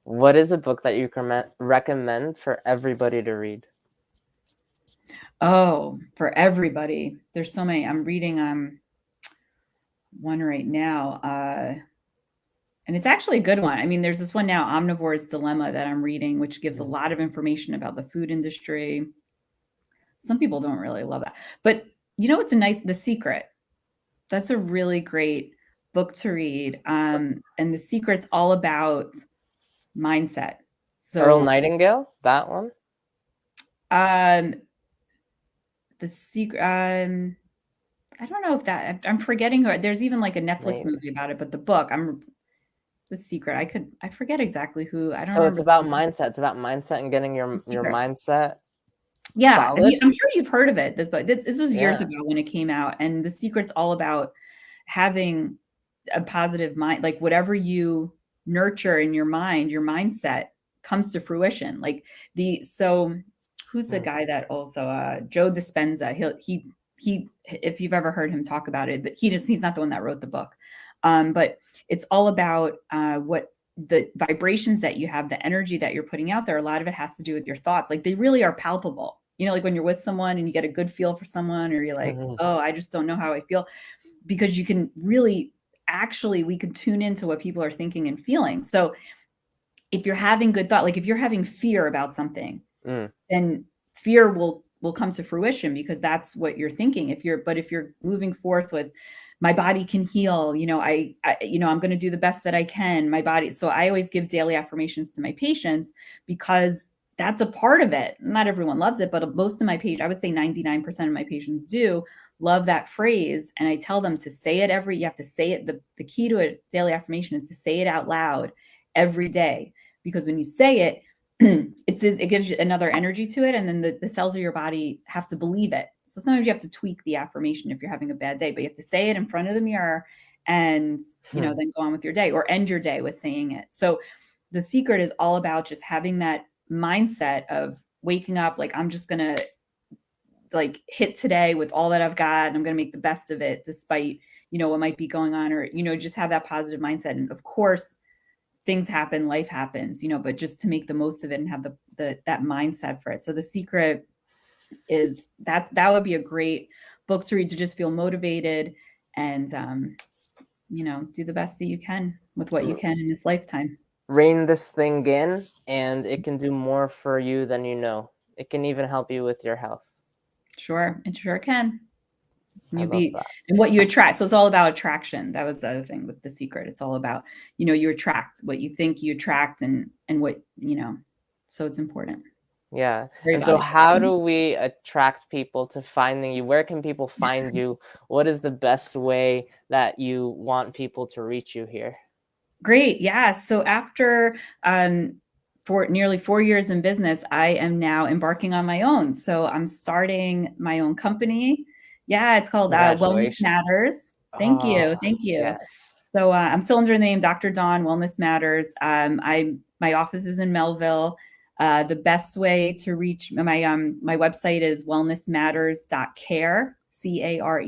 What is a book that you recommend for everybody to read? Oh, for everybody. There's so many. I'm reading one right now. And it's actually a good one. I mean, there's this one now, Omnivore's Dilemma, that I'm reading, which gives a Mhm. lot of information about the food industry. Some people don't really love that. But it's The Secret. That's a really great book to read. And The Secret's all about mindset. Earl So Nightingale? That one? um The Secret, I don't know if I'm forgetting her. There's even like a Netflix Maybe. movie about it, but the book, The Secret. I forget exactly who. I don't So it's remember. about mindset. It's about mindset and getting The your Secret. mindset Yeah, and solid. I'm sure you've heard of it. This was years Yeah. ago when it came out, and The Secret's all about having a positive mind. Like whatever you nurture in your mind, your mindset comes to fruition. Like who's the Mm. guy that also Joe Dispenza? He if you've ever heard him talk about it, but he's not the one that wrote the book. But it's all about what the vibrations that you have, the energy that you're putting out there. A lot of it has to do with your thoughts. Like they really are palpable. Like when you're with someone and you get a good feel for someone, or you're like, Mhm. oh, I just don't know how I feel, because you can really actually we can tune into what people are thinking and feeling. So if you're having good thought, like if you're having fear about something, Mm. then fear will come to fruition because that's what you're thinking. If you're moving forth with my body can heal, I'm going to do the best that I can, my body. So I always give daily affirmations to my patients because that's a part of it. Not everyone loves it, but most of my patients, I would say 99% of my patients do love that phrase. And I tell them to say it you have to say it. The key to a daily affirmation is to say it out loud every day, because when you say it, it gives you another energy to it, and then the cells of your body have to believe it. So sometimes you have to tweak the affirmation if you're having a bad day, but you have to say it in front of the mirror, and Hmm. then go on with your day, or end your day with saying it. So The Secret is all about just having that mindset of waking up like, I'm just gonna like hit today with all that I've got, and I'm gonna make the best of it despite what might be going on, or just have that positive mindset. And of course things happen, life happens, but just to make the most of it and have that mindset for it. So The Secret is that would be a great book to read, to just feel motivated and do the best that you can with what you can in this lifetime. Rein this thing in, and it can do more for you than you know. It can even help you with your health. Sure, it sure can. I You love be that. and what you attract. So it's all about attraction. That was the other thing with The Secret. It's all about, you attract what you think, you attract, and what, so it's important. Yeah. Very And so valuable. how do we attract people to finding you? Where can people find you? What is the best way that you want people to reach you here? Great. Yeah. So after for nearly 4 years in business, I am now embarking on my own. So I'm starting my own company. Yeah, it's called Wellness Congratulations. Matters. Thank you. Oh, Thank you. yes. So I'm still under the name Dr.Dawn Wellness Matters. My office is in Melville. The best way to reach my website is wellnessmatters.care, CARE.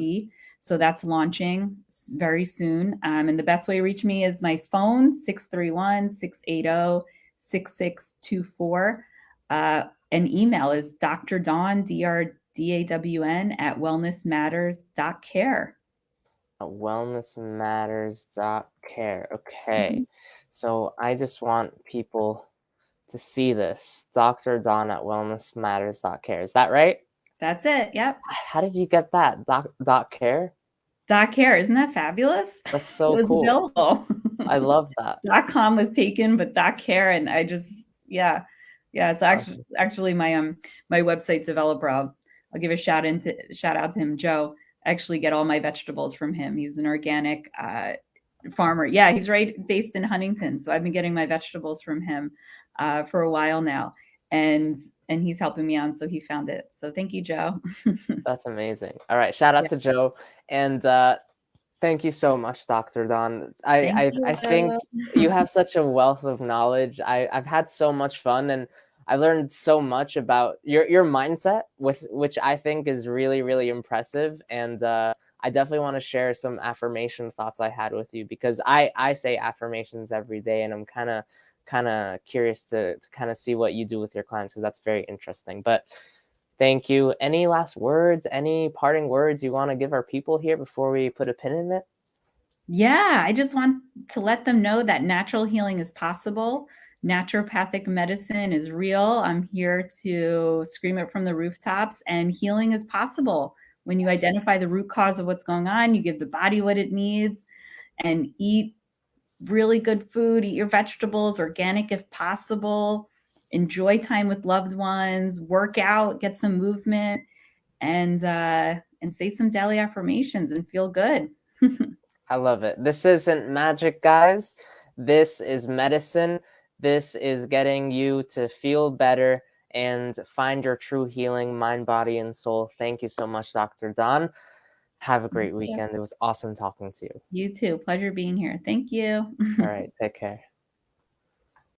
So that's launching very soon. And the best way to reach me is my phone, 631-680-6624. An email is Dr. Dawn, DAWN at wellnessmatters.care. Wellnessmatters.care. Okay. Mhm. So I just want people to see this. Dr. Dawn at wellnessmatters.care. Is that right? That's it. Yep. How did you get that? Dot care? .care. Isn't that fabulous? That's It so was cool. available. I love that. .com was taken, but .care, and I just, yeah, yeah. So actually, my website developer, I'll give a shout out to him, Joe. I actually get all my vegetables from him. He's an organic farmer. Yeah, he's right based in Huntington, so I've been getting my vegetables from him for a while now, and he's helping me on. So he found it. So thank you, Joe. That's amazing. All right. Shout out Yeah. to Joe. And thank you so much, Dr. Dawn. Thank I you. think you have such a wealth of knowledge. I've had so much fun, and I learned so much about your mindset, with which I think is really, really impressive. And I definitely want to share some affirmation thoughts I had with you, because I say affirmations every day, and I'm kind of curious to kind of see what you do with your clients, because that's very interesting. But thank you. Any last words, any parting words you want to give our people here before we put a pin in it? Yeah, I just want to let them know that natural healing is possible. Naturopathic medicine is real. I'm here to scream it from the rooftops, and healing is possible. When you Yes. identify the root cause of what's going on, you give the body what it needs, and eat really good food, eat your vegetables, organic if possible, enjoy time with loved ones, work out, get some movement, and say some daily affirmations and feel good. I love it. This isn't magic, guys. This is medicine. This is getting you to feel better and find your true healing, mind, body, and soul. Thank you so much, Dr. Dawn. Have a great weekend. It was awesome talking to you. You too. Pleasure being here. Thank you. All right. Take care.